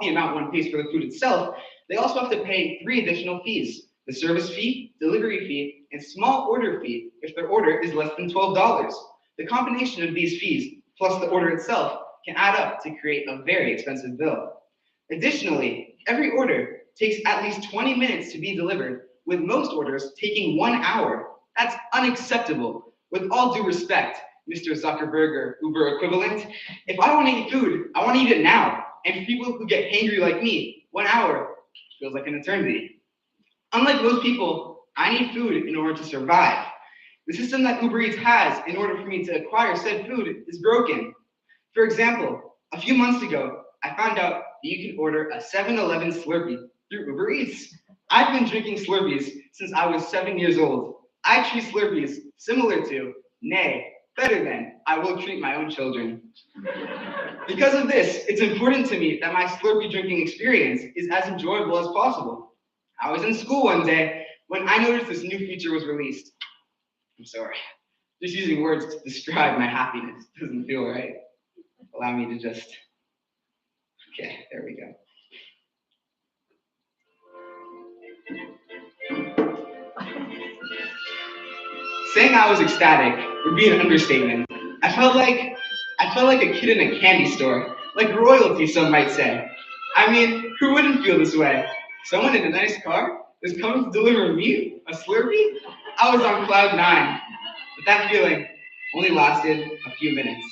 amount one pays for the food itself, they also have to pay 3 additional fees: the service fee, delivery fee, and small order fee if their order is less than $12. The combination of these fees plus the order itself can add up to create a very expensive bill. Additionally, every order takes at least 20 minutes to be delivered, with most orders taking 1 hour. That's unacceptable. With all due respect, Mr. Zuckerberg, Uber equivalent, if I want to eat food, I want to eat it now. And for people who get hangry like me, 1 hour feels like an eternity. Unlike most people, I need food in order to survive. The system that Uber Eats has in order for me to acquire said food is broken. For example, a few months ago, I found out that you can order a 7-Eleven Slurpee through Uber Eats. I've been drinking Slurpees since I was 7 years old. I treat Slurpees similar to, nay, better than, I will treat my own children. Because of this, it's important to me that my Slurpee drinking experience is as enjoyable as possible. I was in school one day when I noticed this new feature was released. I'm sorry, just using words to describe my happiness doesn't feel right. Allow me to just, okay, there we go. Saying I was ecstatic would be an understatement. I felt like a kid in a candy store, like royalty, some might say. I mean, who wouldn't feel this way? Someone in a nice car is coming to deliver me a Slurpee? I was on cloud 9, but that feeling only lasted a few minutes.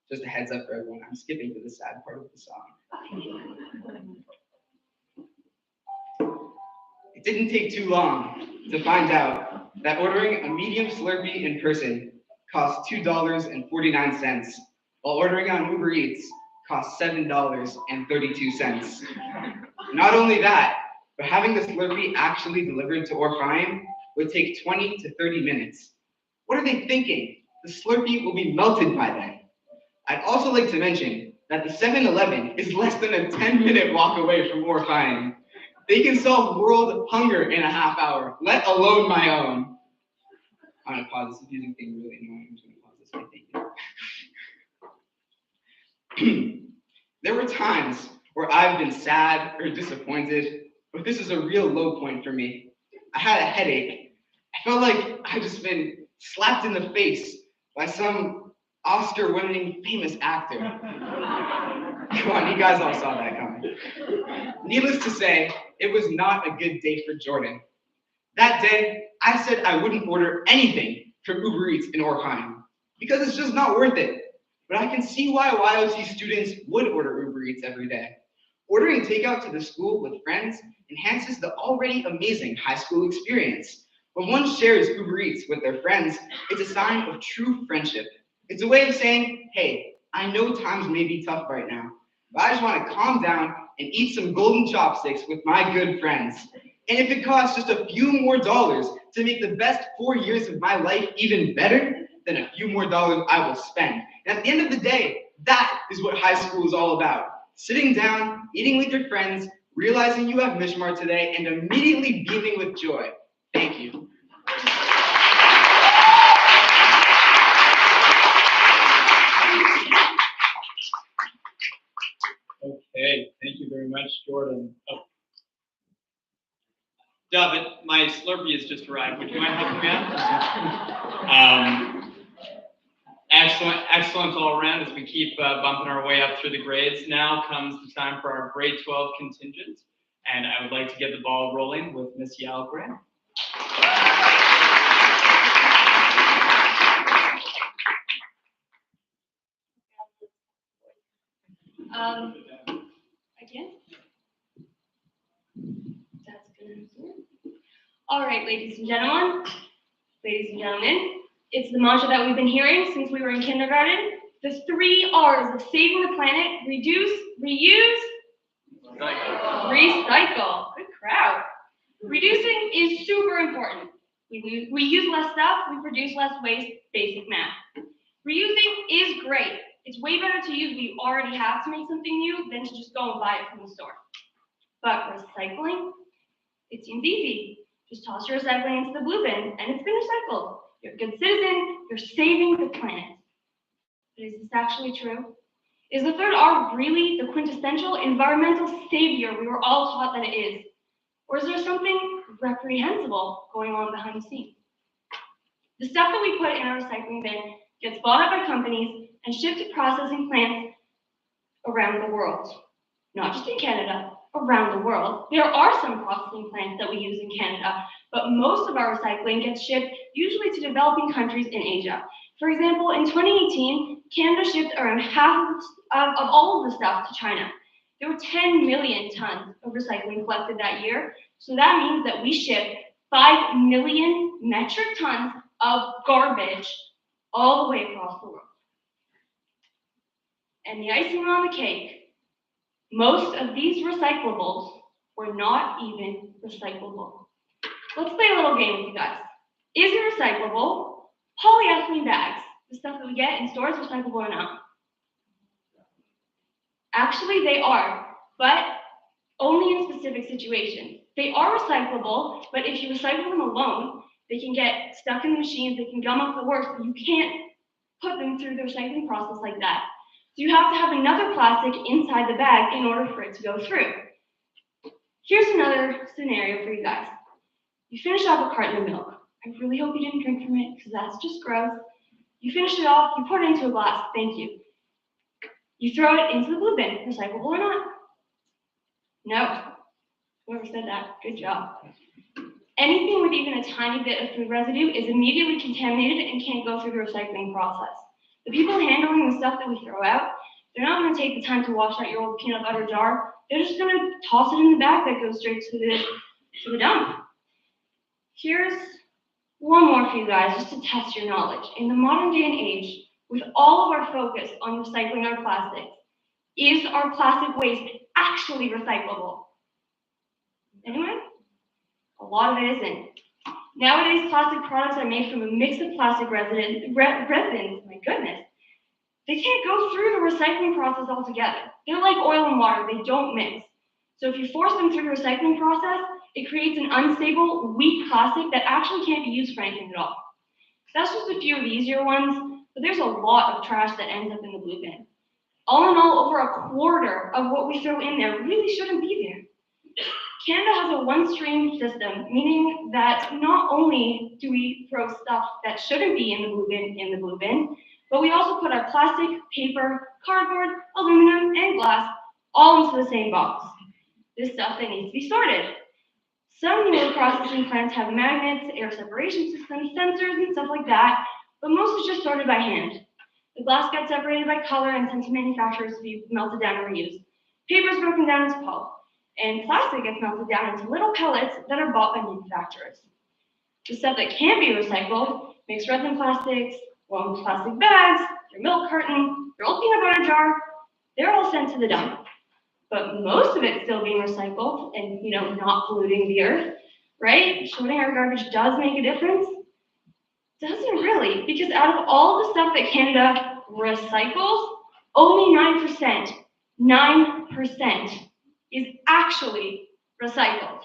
Just a heads up for everyone, I'm skipping to the sad part of the song. It didn't take too long to find out that ordering a medium Slurpee in person costs $2.49, while ordering on Uber Eats costs $7.32. Not only that, but having the Slurpee actually delivered to Orpheum would take 20 to 30 minutes. What are they thinking? The Slurpee will be melted by then. I'd also like to mention that the 7-Eleven is less than a 10-minute walk away from Orpheum. They can solve world hunger in a half hour, let alone my own. I'm gonna pause this confusing thing really annoying. I'm just gonna pause this. Thank you. There were times where I've been sad or disappointed, but this is a real low point for me. I had a headache. I felt like I'd just been slapped in the face by some Oscar-winning famous actor. Come on, you guys all saw that coming. Needless to say, it was not a good day for Jordan. That day, I said I wouldn't order anything from Uber Eats in Orkheim because it's just not worth it. But I can see why YOC students would order Uber Eats every day. Ordering takeout to the school with friends enhances the already amazing high school experience. When one shares Uber Eats with their friends, it's a sign of true friendship. It's a way of saying, hey, I know times may be tough right now, but I just want to calm down and eat some golden chopsticks with my good friends. And if it costs just a few more dollars to make the best 4 years of my life even better, then a few more dollars I will spend. And at the end of the day, that is what high school is all about. Sitting down, eating with your friends, realizing you have Mishmar today, and immediately beaming with joy. Thank you.
Okay, thank you very much, Jordan. Oh.
David, my Slurpee has just arrived. Would you mind helping me out? Excellent all around as we keep bumping our way up through the grades. Now comes the time for our grade 12 contingent, and I would like to get the ball rolling with Miss Yalgren.
Again? That's good. All right, ladies and gentlemen, it's the mantra that we've been hearing since we were in kindergarten. The 3 R's of saving the planet: reduce, reuse, recycle. Good crowd. Reducing is super important. We use less stuff, we produce less waste, basic math. Reusing is great. It's way better to use what you already have to make something new than to just go and buy it from the store. But recycling, it seems easy. Just toss your recycling into the blue bin and it's been recycled. You're a good citizen, you're saving the planet. But is this actually true? Is the 3rd R really the quintessential environmental savior we were all taught that it is? Or is there something reprehensible going on behind the scenes? The stuff that we put in our recycling bin gets bought up by companies and shipped to processing plants around the world. Not just in Canada, around the world. There are some processing plants that we use in Canada, but most of our recycling gets shipped usually to developing countries in Asia. For example, in 2018, Canada shipped around half of all of the stuff to China. There were 10 million tons of recycling collected that year, so that means that we shipped 5 million metric tons of garbage all the way across the world. And the icing on the cake, most of these recyclables were not even recyclable. Let's play a little game with you guys. Is it recyclable? Polyethylene bags, the stuff that we get in stores, recyclable or not? Actually, they are, but only in specific situations. They are recyclable, but if you recycle them alone, they can get stuck in the machines, they can gum up the works, and you can't put them through the recycling process like that. So you have to have another plastic inside the bag in order for it to go through. Here's another scenario for you guys. You finish off a carton of milk. I really hope you didn't drink from it because that's just gross. You finish it off, you pour it into a glass, thank you. You throw it into the blue bin, recyclable or not? No. Whoever said that, good job. Anything with even a tiny bit of food residue is immediately contaminated and can't go through the recycling process. The people handling the stuff that we throw out, they're not going to take the time to wash out your old peanut butter jar. They're just going to toss it in the bag that goes straight to the dump. Here's one more for you guys, just to test your knowledge. In the modern day and age, with all of our focus on recycling our plastics, is our plastic waste actually recyclable? Anyone? A lot of it isn't. Nowadays, plastic products are made from a mix of plastic resins, my goodness. They can't go through the recycling process altogether. They're like oil and water, they don't mix. So if you force them through the recycling process, it creates an unstable, weak plastic that actually can't be used for anything at all. That's just a few of the easier ones, but there's a lot of trash that ends up in the blue bin. All in all, over a quarter of what we throw in there really shouldn't be there. Canada has a one-stream system, meaning that not only do we throw stuff that shouldn't be in the blue bin, but we also put our plastic, paper, cardboard, aluminum, and glass all into the same box.
this stuff that needs to be sorted. Some newer processing plants have magnets, air separation systems, sensors, and stuff like that, but most is just sorted by hand. The glass gets separated by color and sent to manufacturers to be melted down or reused. Paper is broken down into pulp, and plastic gets melted down into little pellets that are bought by manufacturers. The stuff that can't be recycled, mixed resin plastics, long plastic bags, your milk carton, your old peanut butter jar, they're all sent to the dump. But most of it's still being recycled and, not polluting the earth, right? Sorting our garbage does make a difference. Doesn't really, because out of all the stuff that Canada recycles, only 9% is actually recycled.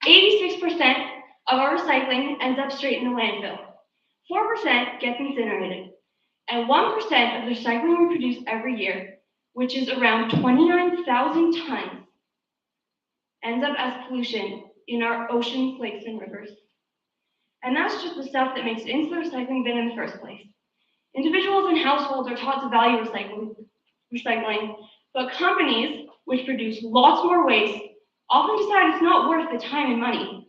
86% of our recycling ends up straight in the landfill. 4% gets incinerated. And 1% of the recycling we produce every year, which is around 29,000 tons, ends up as pollution in our oceans, lakes, and rivers. And that's just the stuff that makes it into the recycling bin in the first place. Individuals and households are taught to value recycling, but companies, which produce lots more waste, often decide it's not worth the time and money.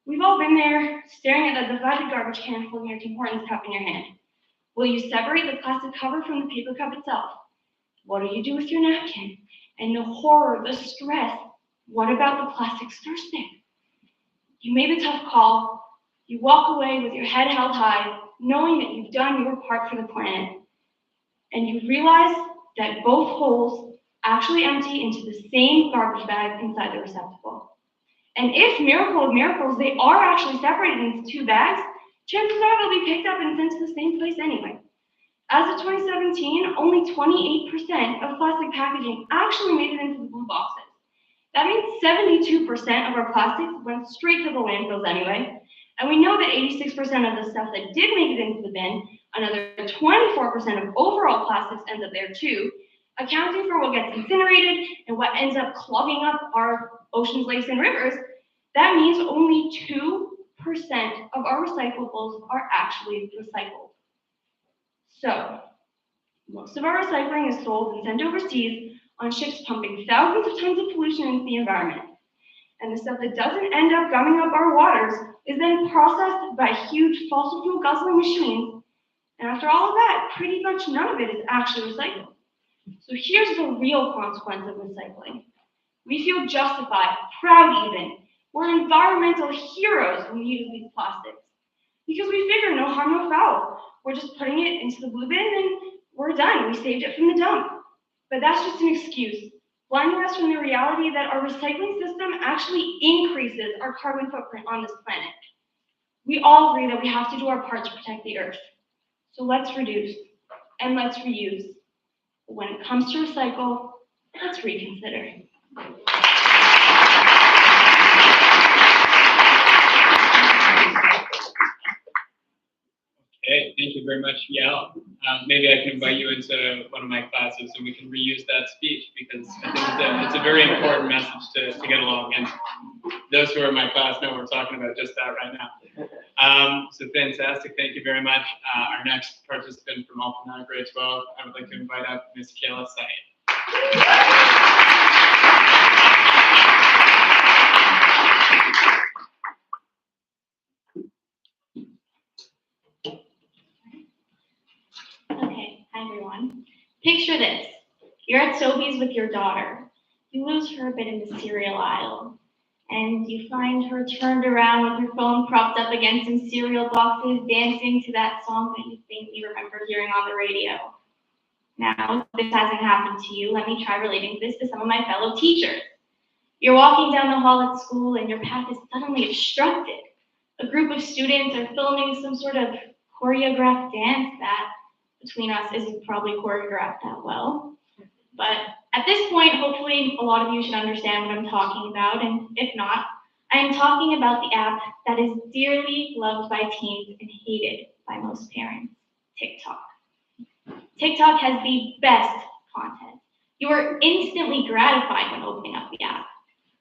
We've all been there, staring at that divided garbage can holding your Tim Hortons cup in your hand. Will you separate the plastic cover from the paper cup itself? What do you do with your napkin? And the horror, the stress, what about the plastic stir stick? You made the tough call. You walk away with your head held high, knowing that you've done your part for the planet. And you realize that both holes actually empty into the same garbage bag inside the receptacle. And if, miracle of miracles, they are actually separated into two bags, chances are they'll be picked up and sent to the same place anyway. As of 2017, only 28% of plastic packaging actually made it into the blue boxes. That means 72% of our plastics went straight to the landfills anyway. And we know that 86% of the stuff that did make it into the bin, another 24% of overall plastics ends up there too, accounting for what gets incinerated and what ends up clogging up our oceans, lakes, and rivers. That means only 2% of our recyclables are actually recycled. So, most of our recycling is sold and sent overseas on ships pumping thousands of tons of pollution into the environment. And the stuff that doesn't end up gumming up our waters is then processed by huge fossil fuel guzzling machines. And after all of that, pretty much none of it is actually recycled. So here's the real consequence of recycling. We feel justified, proud even. We're environmental heroes when we use these plastics. Because we figure no harm, no foul. We're just putting it into the blue bin and we're done. We saved it from the dump. But that's just an excuse, blinding us from the reality that our recycling system actually increases our carbon footprint on this planet. We all agree that we have to do our part to protect the earth. So let's reduce and let's reuse. But when it comes to recycle, let's reconsider.
Okay, thank you very much, Yael. Maybe I can invite you into one of my classes and we can reuse that speech because I think it's a very important message to get along. And those who are in my class know we're talking about just that right now. So fantastic, thank you very much. Our next participant from Alpha grade 12, I would like to invite up Ms. Kayla Said.
Hi everyone. Picture this. You're at Sobeys with your daughter. You lose her a bit in the cereal aisle, and you find her turned around with her phone propped up against some cereal boxes, dancing to that song that you faintly remember hearing on the radio. Now, if this hasn't happened to you, let me try relating this to some of my fellow teachers. You're walking down the hall at school and your path is suddenly obstructed. A group of students are filming some sort of choreographed dance that between us isn't probably choreographed that well. But at this point, hopefully a lot of you should understand what I'm talking about, and if not, I am talking about the app that is dearly loved by teens and hated by most parents, TikTok. TikTok has the best content. You are instantly gratified when opening up the app.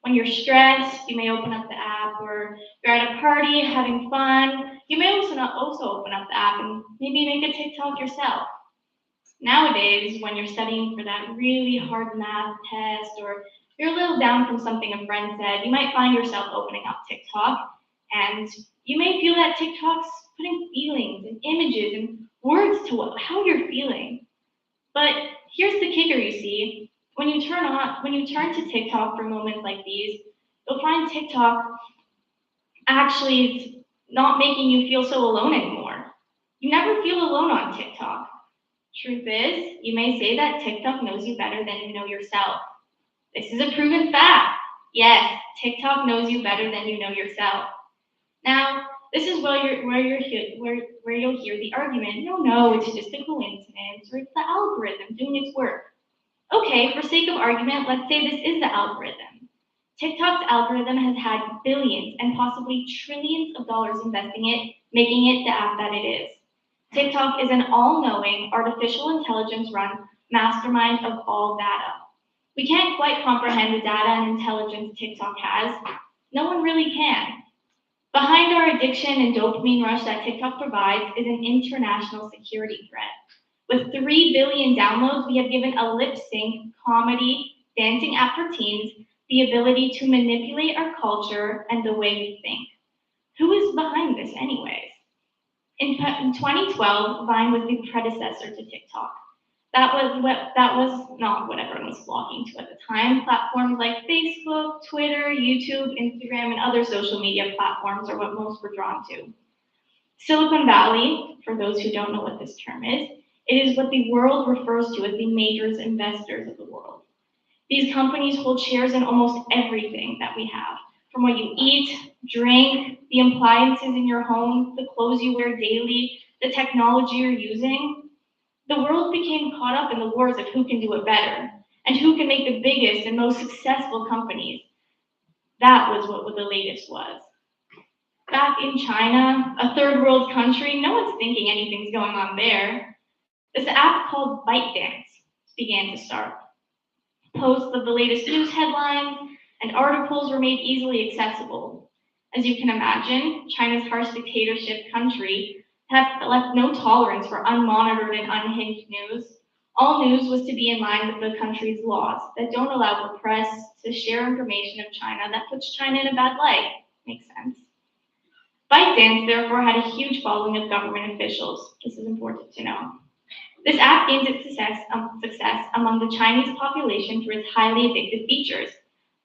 When you're stressed, you may open up the app, or you're at a party having fun, you may also open up the app and maybe make a TikTok yourself. Nowadays, when you're studying for that really hard math test, or you're a little down from something a friend said, you might find yourself opening up TikTok, and you may feel that TikTok's putting feelings and images and words to how you're feeling. But here's the kicker, you see. When you turn to TikTok for moments like these, you'll find TikTok actually is not making you feel so alone anymore. You never feel alone on TikTok. Truth is, you may say that TikTok knows you better than you know yourself. This is a proven fact. Yes, TikTok knows you better than you know yourself. Now, this is where you'll hear the argument, no, it's just a coincidence, or it's the algorithm doing its work. Okay, for sake of argument, let's say this is the algorithm. TikTok's algorithm has had billions and possibly trillions of dollars investing it, making it the app that it is. TikTok is an all-knowing, artificial intelligence-run mastermind of all data. We can't quite comprehend the data and intelligence TikTok has. No one really can. Behind our addiction and dopamine rush that TikTok provides is an international security threat. With 3 billion downloads, we have given a lip-sync, comedy, dancing app for teens the ability to manipulate our culture and the way we think. Who is behind this anyways? In 2012, Vine was the predecessor to TikTok. That was not what everyone was flocking to at the time. Platforms like Facebook, Twitter, YouTube, Instagram, and other social media platforms are what most were drawn to. Silicon Valley, for those who don't know what this term is, it is what the world refers to as the major investors of the world. These companies hold shares in almost everything that we have, from what you eat, drink, the appliances in your home, the clothes you wear daily, the technology you're using. The world became caught up in the wars of who can do it better and who can make the biggest and most successful companies. That was what the latest was. Back in China, a third world country, no one's thinking anything's going on there. This app called ByteDance began to start. Posts of the latest news headlines and articles were made easily accessible. As you can imagine, China's harsh dictatorship country have left no tolerance for unmonitored and unhinged news. All news was to be in line with the country's laws that don't allow the press to share information of China that puts China in a bad light. Makes sense. ByteDance therefore had a huge following of government officials. This is important to know. This app gained its success among the Chinese population through its highly addictive features.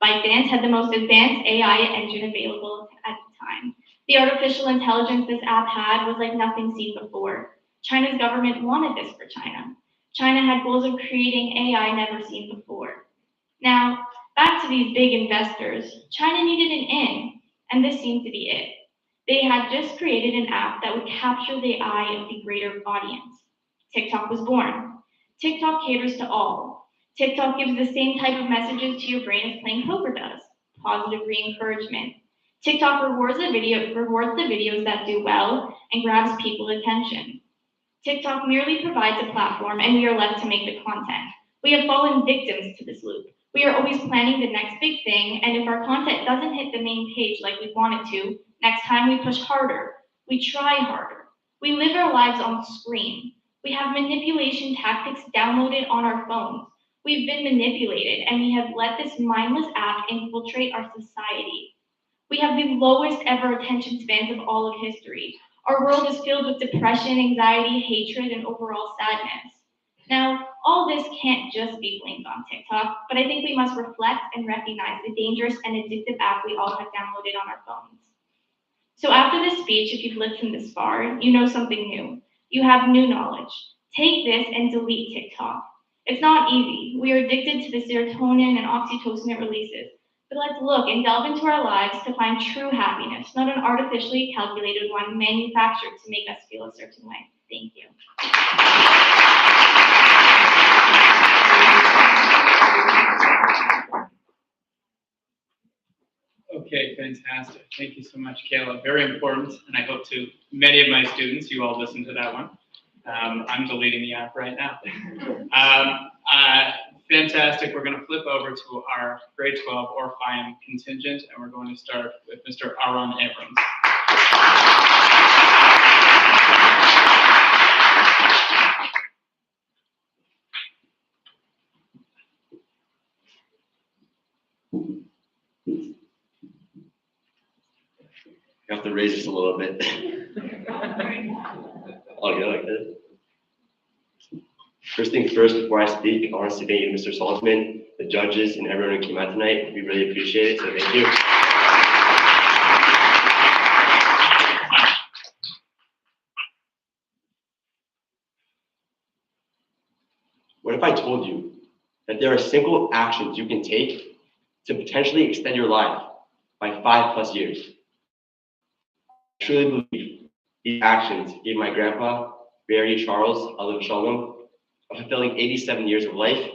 ByteDance had the most advanced AI engine available at the time. The artificial intelligence this app had was like nothing seen before. China's government wanted this for China. China had goals of creating AI never seen before. Now, back to these big investors. China needed an in, and this seemed to be it. They had just created an app that would capture the eye of the greater audience. TikTok was born. TikTok caters to all. TikTok gives the same type of messages to your brain as playing poker does. Positive re-encouragement. TikTok rewards the videos that do well and grabs people's attention. TikTok merely provides a platform and we are left to make the content. We have fallen victims to this loop. We are always planning the next big thing, and if our content doesn't hit the main page like we want it to, next time we push harder, we try harder. We live our lives on screen. We have manipulation tactics downloaded on our phones. We've been manipulated and we have let this mindless app infiltrate our society. We have the lowest ever attention spans of all of history. Our world is filled with depression, anxiety, hatred, and overall sadness. Now, all this can't just be blamed on TikTok, but I think we must reflect and recognize the dangerous and addictive app we all have downloaded on our phones. So after this speech, if you've listened this far, you know something new. You have new knowledge. Take this and delete TikTok. It's not easy. We are addicted to the serotonin and oxytocin it releases. But let's look and delve into our lives to find true happiness, not an artificially calculated one manufactured to make us feel a certain way. Thank you.
Okay, fantastic. Thank you so much, Kayla. Very important, and I hope to many of my students, you all listened to that one. I'm deleting the app right now. Fantastic. We're going to flip over to our grade 12 or FIAM contingent, and we're going to start with Mr. Aaron Abrams.
You have to raise this a little bit. Oh, yeah, like this. First things first, before I speak, I want to say thank you to Mr. Saltzman, the judges, and everyone who came out tonight. We really appreciate it, so thank you. What if I told you that there are simple actions you can take to potentially extend your life by 5+ years? I truly believe these actions gave my grandpa, Barry Charles Alav Shalom, a fulfilling 87 years of life,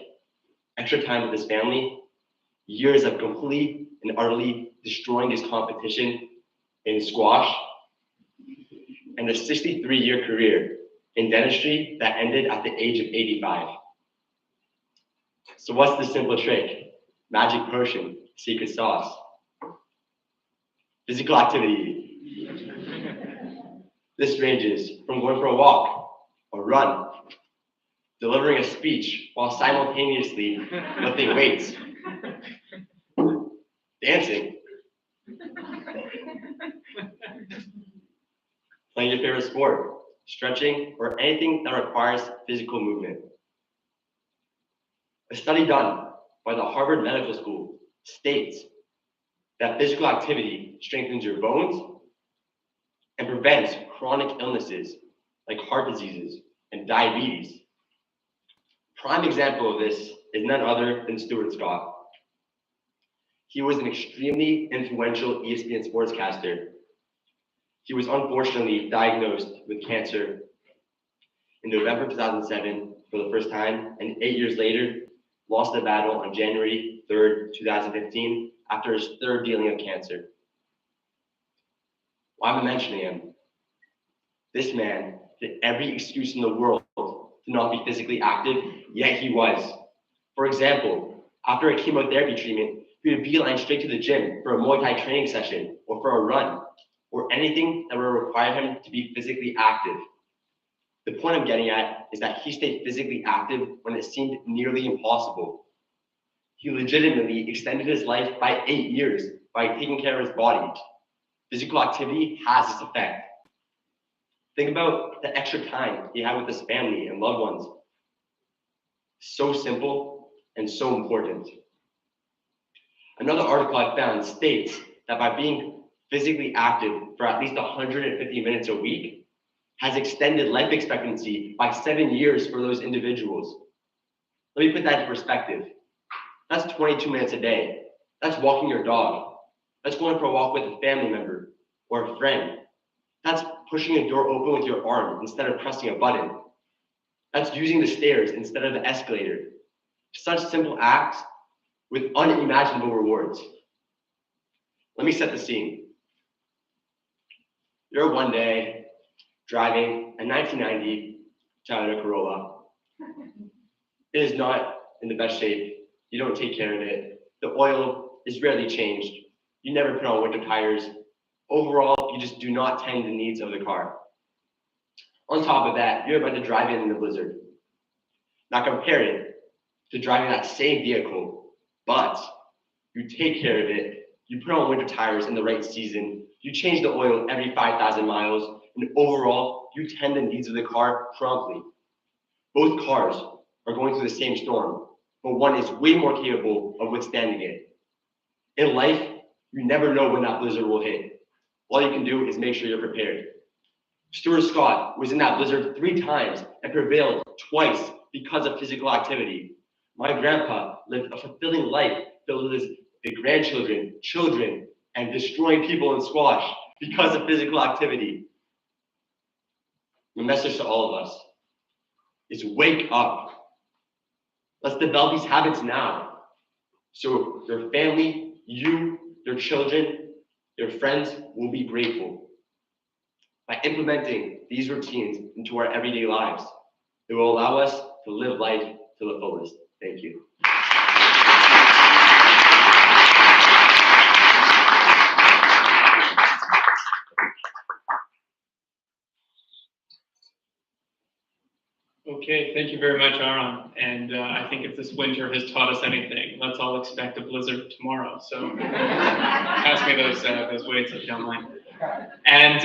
extra time with his family, years of completely and utterly destroying his competition in squash, and a 63-year career in dentistry that ended at the age of 85. So what's the simple trick? Magic potion, secret sauce. Physical activity. This ranges from going for a walk, a run, delivering a speech while simultaneously lifting weights, dancing, playing your favorite sport, stretching, or anything that requires physical movement. A study done by the Harvard Medical School states that physical activity strengthens your bones and prevents chronic illnesses like heart diseases and diabetes. Prime example of this is none other than Stuart Scott. He was an extremely influential ESPN sportscaster. He was unfortunately diagnosed with cancer in November 2007 for the first time, and 8 years later, lost the battle on January 3rd, 2015, after his third dealing of cancer. Why am I mentioning him? This man had every excuse in the world to not be physically active, yet he was. For example, after a chemotherapy treatment, he would beeline straight to the gym for a Muay Thai training session or for a run, or anything that would require him to be physically active. The point I'm getting at is that he stayed physically active when it seemed nearly impossible. He legitimately extended his life by 8 years by taking care of his body. Physical activity has its effect. Think about the extra time he had with his family and loved ones. So simple and so important. Another article I found states that by being physically active for at least 150 minutes a week has extended life expectancy by 7 years for those individuals. Let me put that in perspective. That's 22 minutes a day. That's walking your dog. That's going for a walk with a family member or a friend. That's pushing a door open with your arm instead of pressing a button. That's using the stairs instead of the escalator. Such simple acts with unimaginable rewards. Let me set the scene. You're one day driving a 1990 Toyota Corolla. It is not in the best shape. You don't take care of it. The oil is rarely changed. You never put on winter tires. Overall, you just do not tend to the needs of the car. On top of that, you're about to drive in the blizzard. Now compare it to driving that same vehicle, but you take care of it. You put on winter tires in the right season. You change the oil every 5,000 miles, and overall, you tend the needs of the car promptly. Both cars are going through the same storm, but one is way more capable of withstanding it. In life, you never know when that blizzard will hit. All you can do is make sure you're prepared. Stuart Scott was in that blizzard 3 times and prevailed twice because of physical activity. My grandpa lived a fulfilling life filled with his grandchildren, children, and destroying people in squash because of physical activity. The message to all of us is wake up. Let's develop these habits now. So your family, you, your children, your friends will be grateful. By implementing these routines into our everyday lives, it will allow us to live life to the fullest. Thank you.
Okay, thank you very much, Aaron. And I think if this winter has taught us anything, let's all expect a blizzard tomorrow. So pass me those weights if you don't mind. And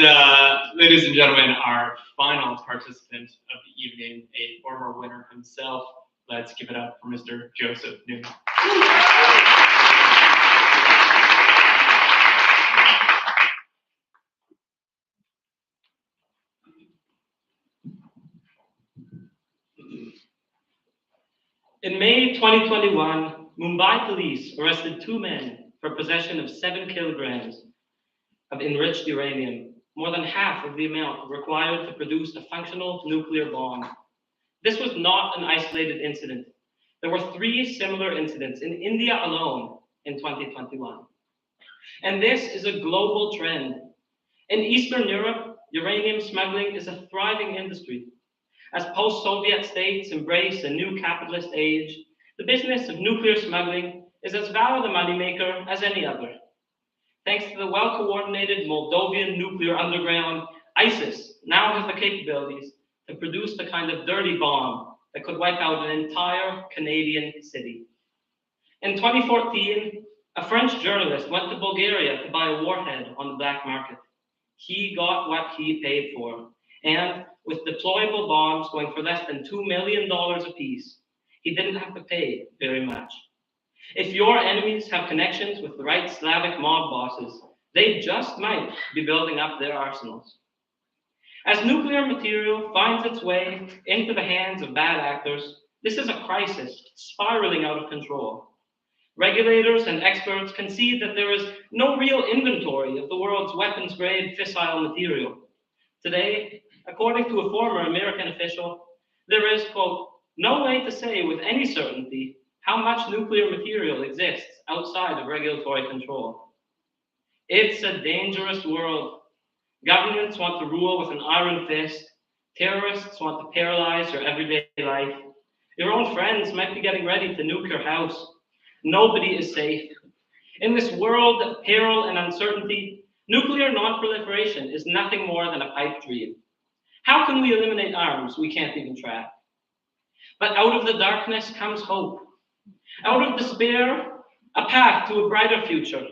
ladies and gentlemen, our final participant of the evening, a former winner himself. Let's give it up for Mr. Joseph Newman.
In May 2021, Mumbai police arrested 2 men for possession of 7 kilograms of enriched uranium, more than half of the amount required to produce a functional nuclear bomb. This was not an isolated incident. There were 3 similar incidents in India alone in 2021. And this is a global trend. In Eastern Europe, uranium smuggling is a thriving industry. As post-Soviet states embrace a new capitalist age, the business of nuclear smuggling is as valid a moneymaker as any other. Thanks to the well-coordinated Moldovan nuclear underground, ISIS now has the capabilities to produce the kind of dirty bomb that could wipe out an entire Canadian city. In 2014, a French journalist went to Bulgaria to buy a warhead on the black market. He got what he paid for, and with deployable bombs going for less than $2 million apiece, he didn't have to pay very much. If your enemies have connections with the right Slavic mob bosses, they just might be building up their arsenals. As nuclear material finds its way into the hands of bad actors, this is a crisis spiraling out of control. Regulators and experts concede that there is no real inventory of the world's weapons-grade fissile material. Today, according to a former American official, there is, quote, no way to say with any certainty how much nuclear material exists outside of regulatory control. It's a dangerous world. Governments want to rule with an iron fist. Terrorists want to paralyze your everyday life. Your own friends might be getting ready to nuke your house. Nobody is safe. In this world of peril and uncertainty, nuclear non-proliferation is nothing more than a pipe dream. How can we eliminate arms we can't even track? But out of the darkness comes hope. Out of despair, a path to a brighter future,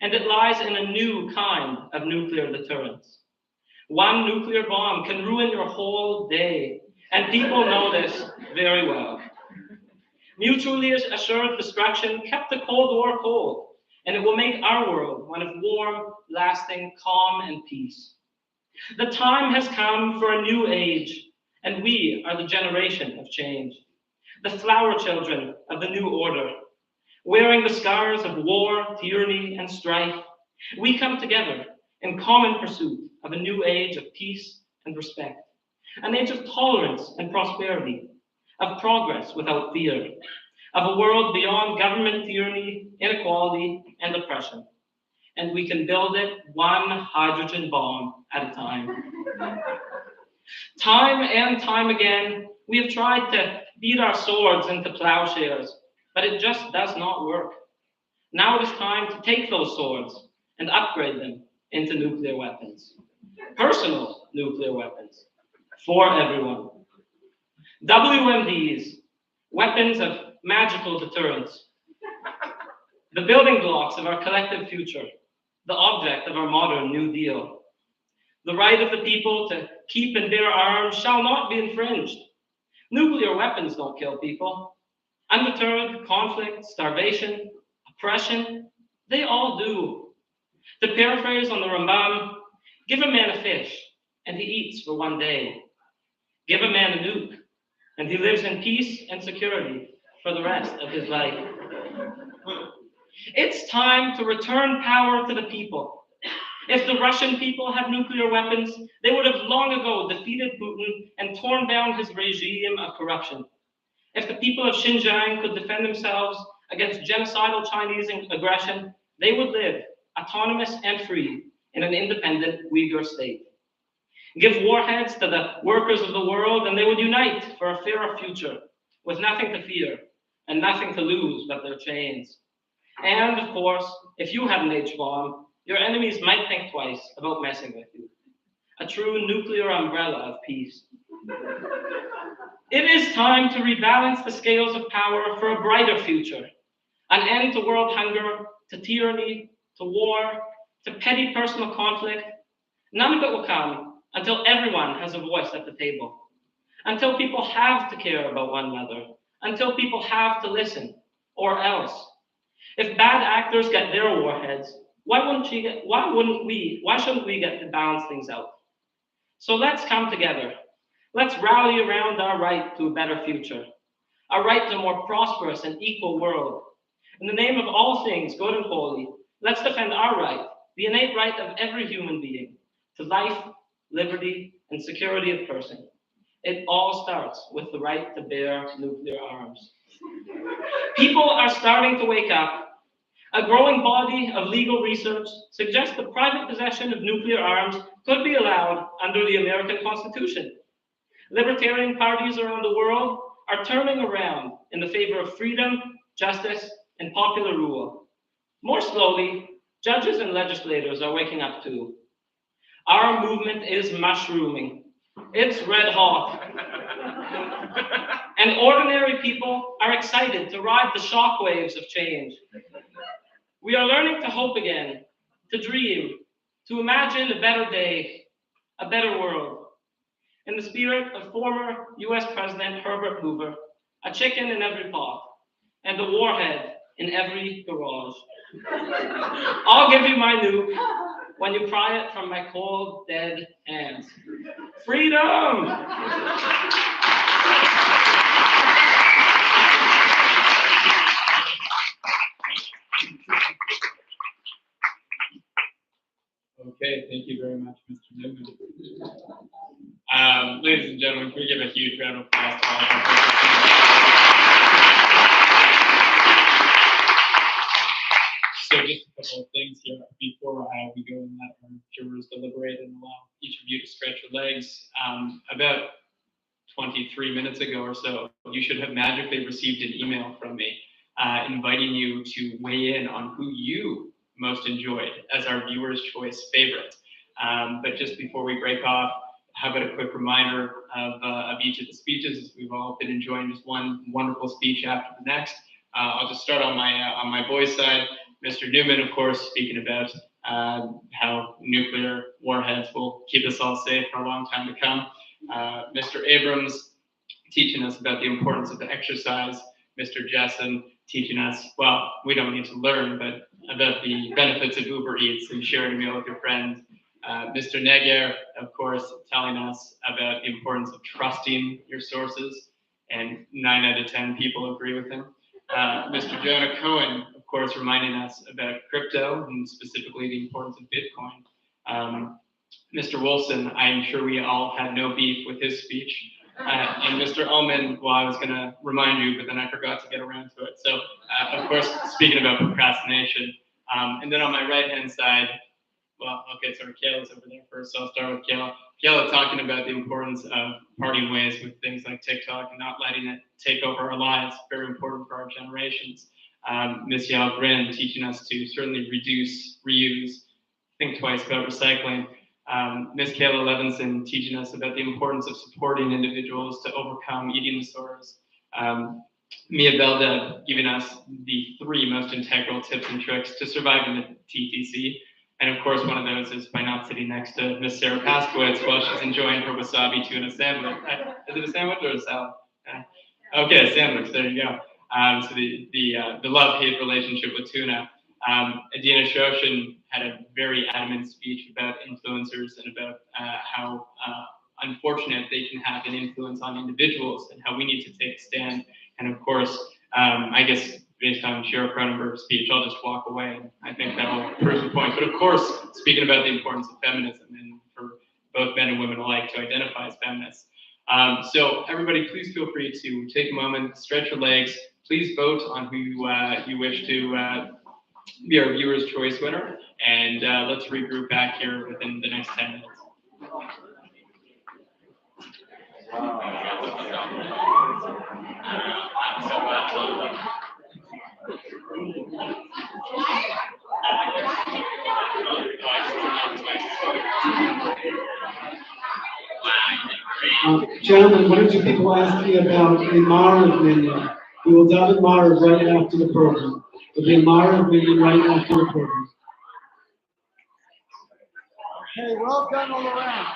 and it lies in a new kind of nuclear deterrence. One nuclear bomb can ruin your whole day, and people know this very well. Mutually assured destruction kept the Cold War cold, and it will make our world one of warm, lasting calm and peace. The time has come for a new age, and we are the generation of change, the flower children of the new order. Wearing the scars of war, tyranny, and strife, we come together in common pursuit of a new age of peace and respect, an age of tolerance and prosperity, of progress without fear, of a world beyond government tyranny, inequality, and oppression. And we can build it one hydrogen bomb at a time. Time and time again, we have tried to beat our swords into plowshares, but it just does not work. Now it is time to take those swords and upgrade them into nuclear weapons. Personal nuclear weapons for everyone. WMDs, weapons of magical deterrence. The building blocks of our collective future, the object of our modern New Deal. The right of the people to keep and bear arms shall not be infringed. Nuclear weapons don't kill people. Undeterred conflict, starvation, oppression, they all do. To paraphrase on the Rambam, give a man a fish, and he eats for one day. Give a man a nuke, and he lives in peace and security for the rest of his life. It's time to return power to the people. If the Russian people had nuclear weapons, they would have long ago defeated Putin and torn down his regime of corruption. If the people of Xinjiang could defend themselves against genocidal Chinese aggression, they would live autonomous and free in an independent Uyghur state. Give warheads to the workers of the world, and they would unite for a fairer future, with nothing to fear and nothing to lose but their chains. And of course, if you had an H-bomb, your enemies might think twice about messing with you. A true nuclear umbrella of peace. It is time to rebalance the scales of power for a brighter future. An end to world hunger, to tyranny, to war, to petty personal conflict, None of it will come until everyone has a voice at the table, until people have to care about one another, until people have to listen, or else. If bad actors get their warheads, why shouldn't we get to balance things out? So let's come together. Let's rally around our right to a better future, our right to a more prosperous and equal world. In the name of all things good and holy, let's defend our right, the innate right of every human being, to life, liberty, and security of person. It all starts with the right to bear nuclear arms. People are starting to wake up. A growing body of legal research suggests the private possession of nuclear arms could be allowed under the American Constitution. Libertarian parties around the world are turning around in the favor of freedom, justice, and popular rule. More slowly, judges and legislators are waking up too. Our movement is mushrooming. It's red hot. And ordinary people are excited to ride the shockwaves of change. We are learning to hope again, to dream, to imagine a better day, a better world. In the spirit of former US President Herbert Hoover, a chicken in every pot, and the warhead in every garage. I'll give you my nuke when you pry it from my cold, dead hands. Freedom!
Okay, thank you very much, Mr. Newman. Ladies and gentlemen, can we give a huge round of applause to all of our participants? So just a couple of things here before we go and let our jurors deliberate and allow each of you to stretch your legs. About 23 minutes ago or so, you should have magically received an email from me inviting you to weigh in on who you most enjoyed as our viewers' choice favorite. But just before we break off, how about a quick reminder of each of the speeches? We've all been enjoying just one wonderful speech after the next. I'll just start on my boys' side. Mr. Newman, of course, speaking about how nuclear warheads will keep us all safe for a long time to come. Mr. Abrams teaching us about the importance of exercise. Mr. Jessen teaching us, well, we don't need to learn, but about the benefits of Uber Eats and sharing a meal with your friends. Mr. Neger, of course, telling us about the importance of trusting your sources, and 9 out of 10 people agree with him. Mr. Jonah Cohen, of course, reminding us about crypto and specifically the importance of Bitcoin. Mr. Wolfson, I'm sure we all had no beef with his speech. And Mr. Ullman, well, I was going to remind you, but then I forgot to get around to it. So, of course, speaking about procrastination. And then on my right-hand side, well, okay, sorry, Kayla's over there first, so I'll start with Kayla. Kayla talking about the importance of parting ways with things like TikTok and not letting it take over our lives, very important for our generations. Ms. Yao Grin teaching us to certainly reduce, reuse, think twice about recycling. Ms. Kayla Levinson teaching us about the importance of supporting individuals to overcome eating disorders. Mia Belda giving us the 3 most integral tips and tricks to surviving the TTC. And of course, one of those is by not sitting next to Miss Sarah Paskowitz while she's enjoying her wasabi tuna sandwich. Is it a sandwich or a salad? Okay, sandwich, there you go. So the love-hate relationship with tuna. Adina Shoshin had a very adamant speech about influencers and about how unfortunate they can have an influence on individuals and how we need to take a stand. And of course, I guess based on Shira Cronenberg's speech, I'll just walk away. I think that will prove the point. But of course, speaking about the importance of feminism and for both men and women alike to identify as feminists. So everybody, please feel free to take a moment, stretch your legs. Please vote on who you wish to be our viewer's choice winner. And let's regroup back here within the next 10 minutes.
Gentlemen, one or two people asked me about a Marav minion. We will daven Marav right after the program. There'll be a Marav minion right after the program.
Hey, well done all around.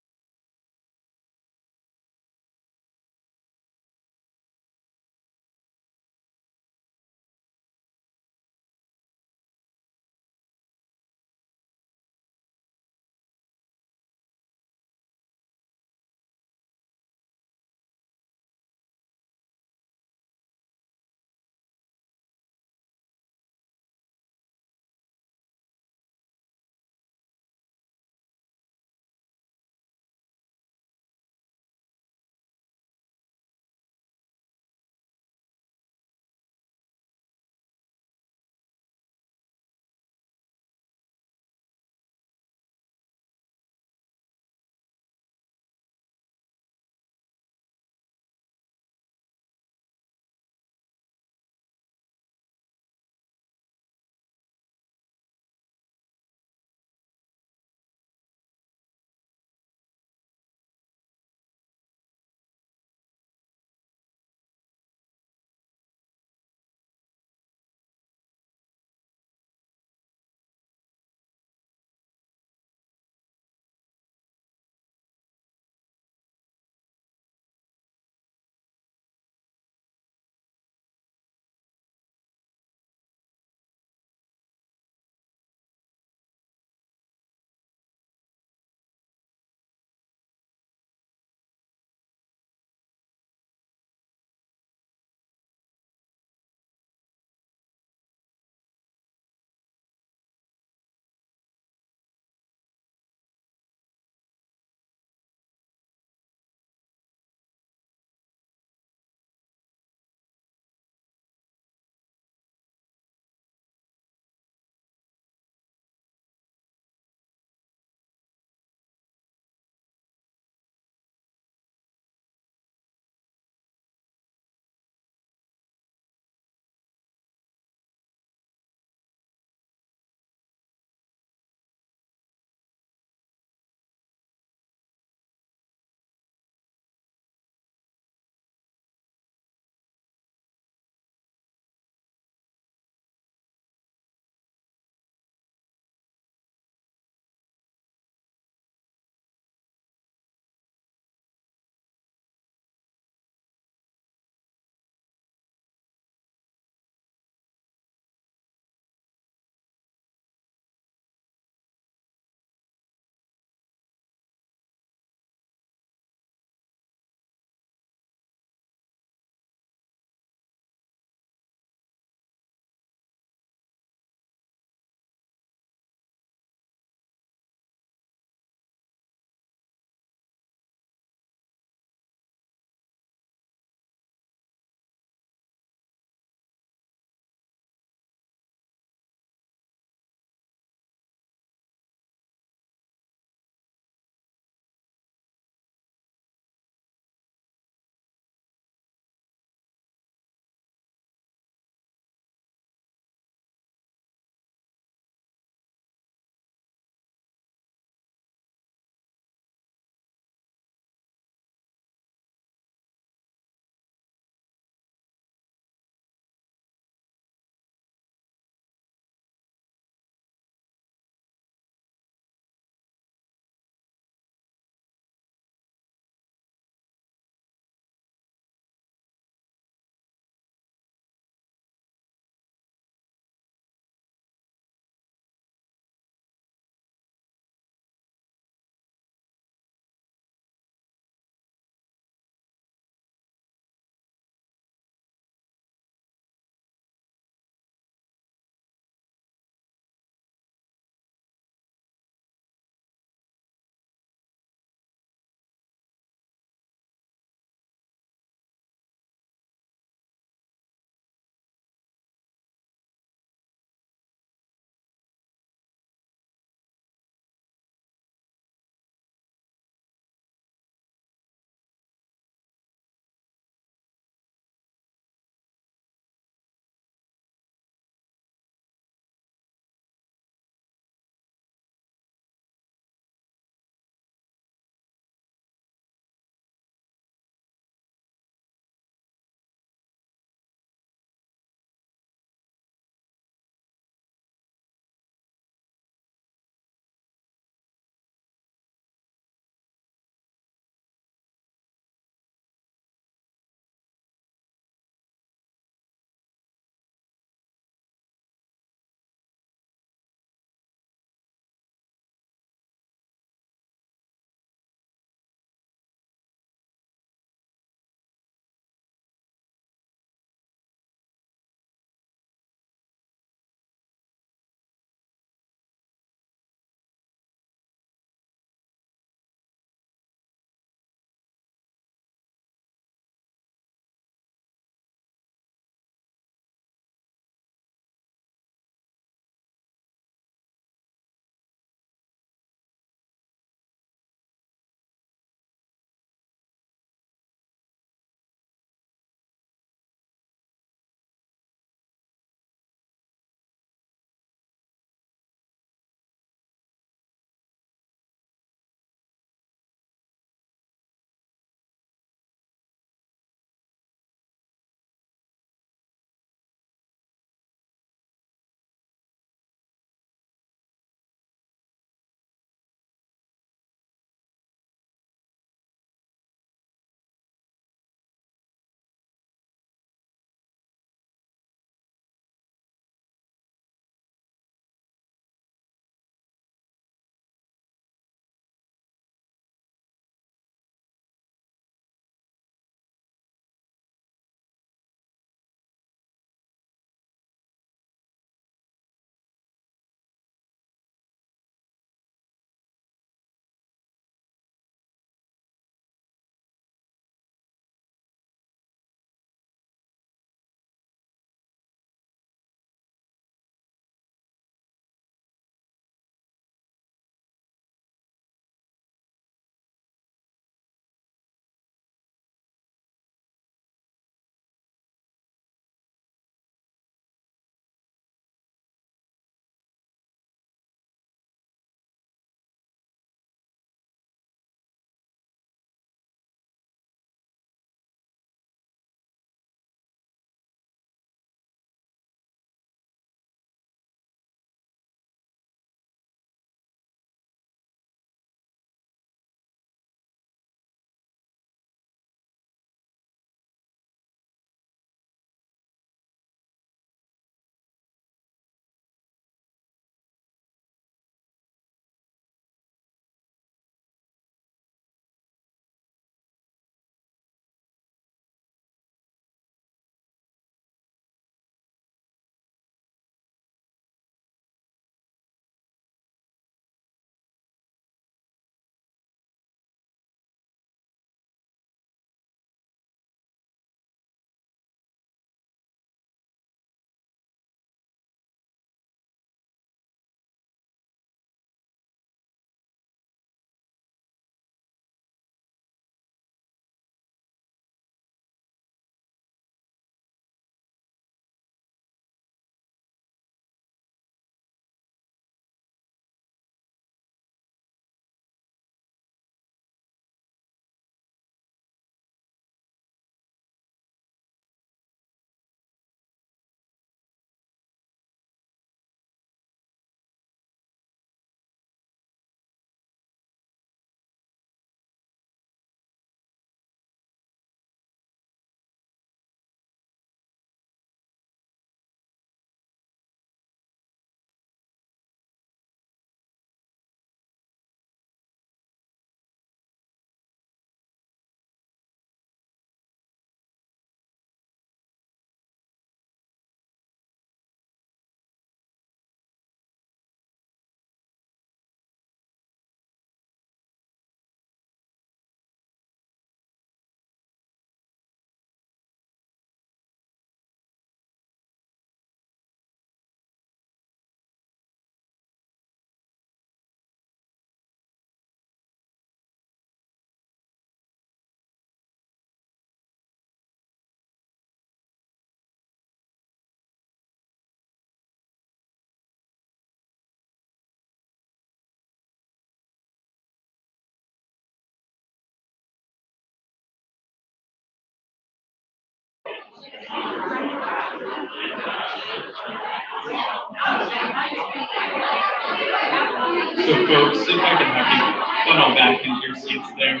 So folks, if I can have you funnel back into your seats there.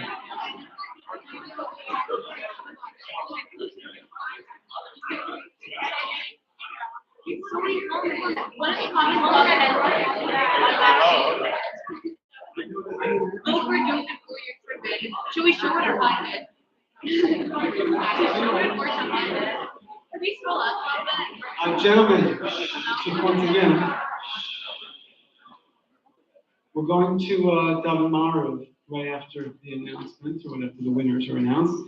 Should we show it or find it? Can we scroll up a little bit?
Gentlemen, just once again, we're going to Daven Maariv right after the announcements, or when after the winners are announced.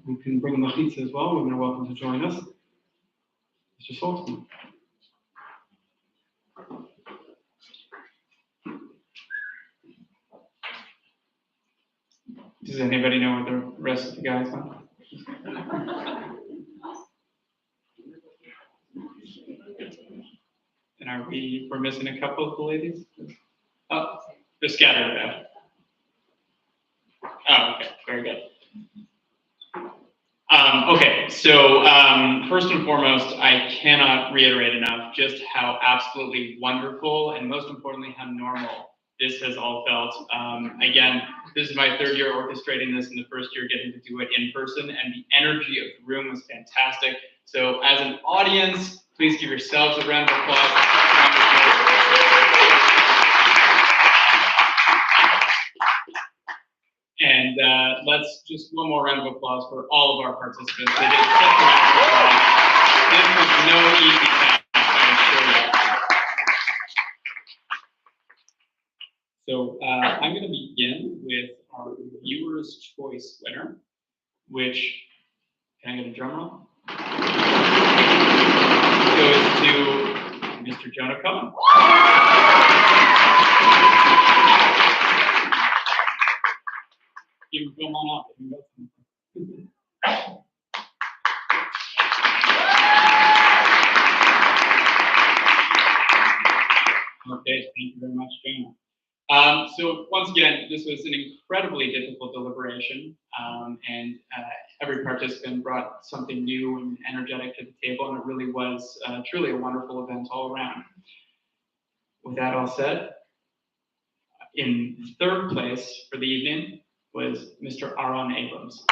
We can bring Machitza as well. Women are welcome to join us. Mr. Saltzman.
Does anybody know where the rest of the guys are? And we're missing a couple of the ladies? Oh, they're scattered about. Oh, okay, very good. Okay, so first and foremost, I cannot reiterate enough just how absolutely wonderful and most importantly, how normal this has all felt. Again, this is my third year orchestrating this and the first year getting to do it in person, and the energy of the room was fantastic. So as an audience, please give yourselves a round of applause. And let's just one more round of applause for all of our participants. They did such a wonderful job. This was no easy task, I assure you. So I'm going to begin with our viewer's choice winner, which, can I get a drum roll? Goes to Mr. Jonah Cohen. You can come on up. Okay, thank you very much, Jonah. So once again, this was an incredibly difficult deliberation, and every participant brought something new and energetic to the table, and it really was truly a wonderful event all around. With that all said, in third place for the evening was Mr. Aaron Abrams.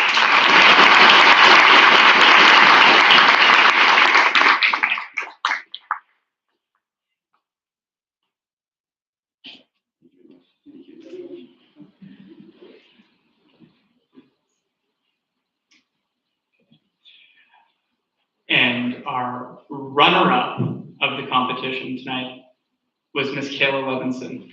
And our runner-up of the competition tonight was Miss Kayla Levinson.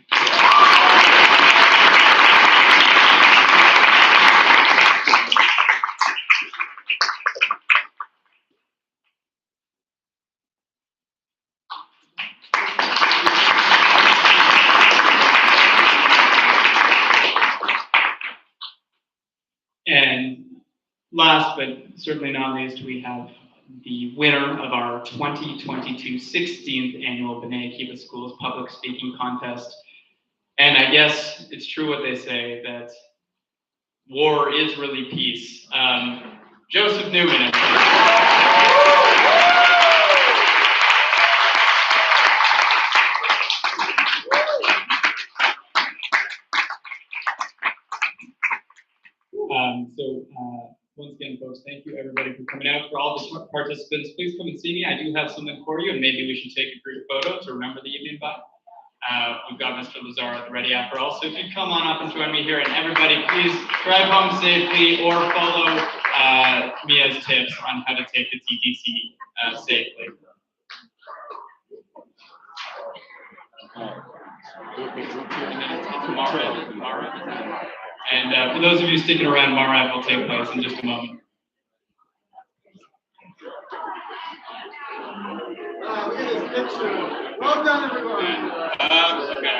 And last but certainly not least, we have the winner of our 2022 16th annual Bnei Akiva Schools public speaking contest. And I guess it's true what they say, that war is really peace. Joseph Newman, everybody. Once again, folks, thank you everybody for coming out. For all the participants, please come and see me. I do have something for you, and maybe we should take a group photo to remember the evening by. We've got Mr. Lazar at the ready after all. So if you'd come on up and join me here, and everybody, please drive home safely or follow Mia's tips on how to take the TTC safely. And for those of you sticking around, Marav will take place in just a moment.
Well done, everyone.
Okay, I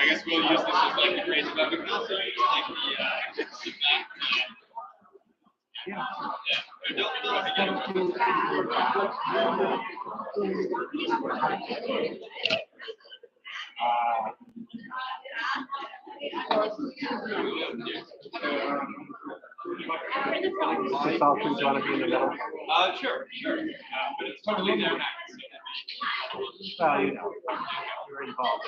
guess we'll use this as like the grades, but we can also use like the
Do you want to be in the middle?
Sure. But it's totally there now.
You know, you're involved.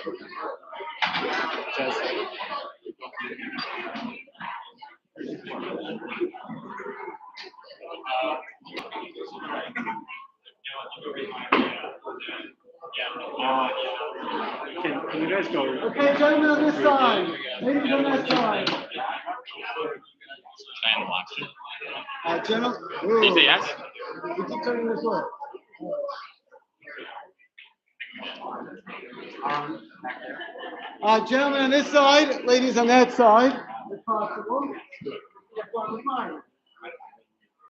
Can you guys go? Okay, gentlemen on this side. Ladies on that side. Gentlemen.
Did you say yes?
We keep turning this way. Gentlemen on this side, ladies on that side, if possible.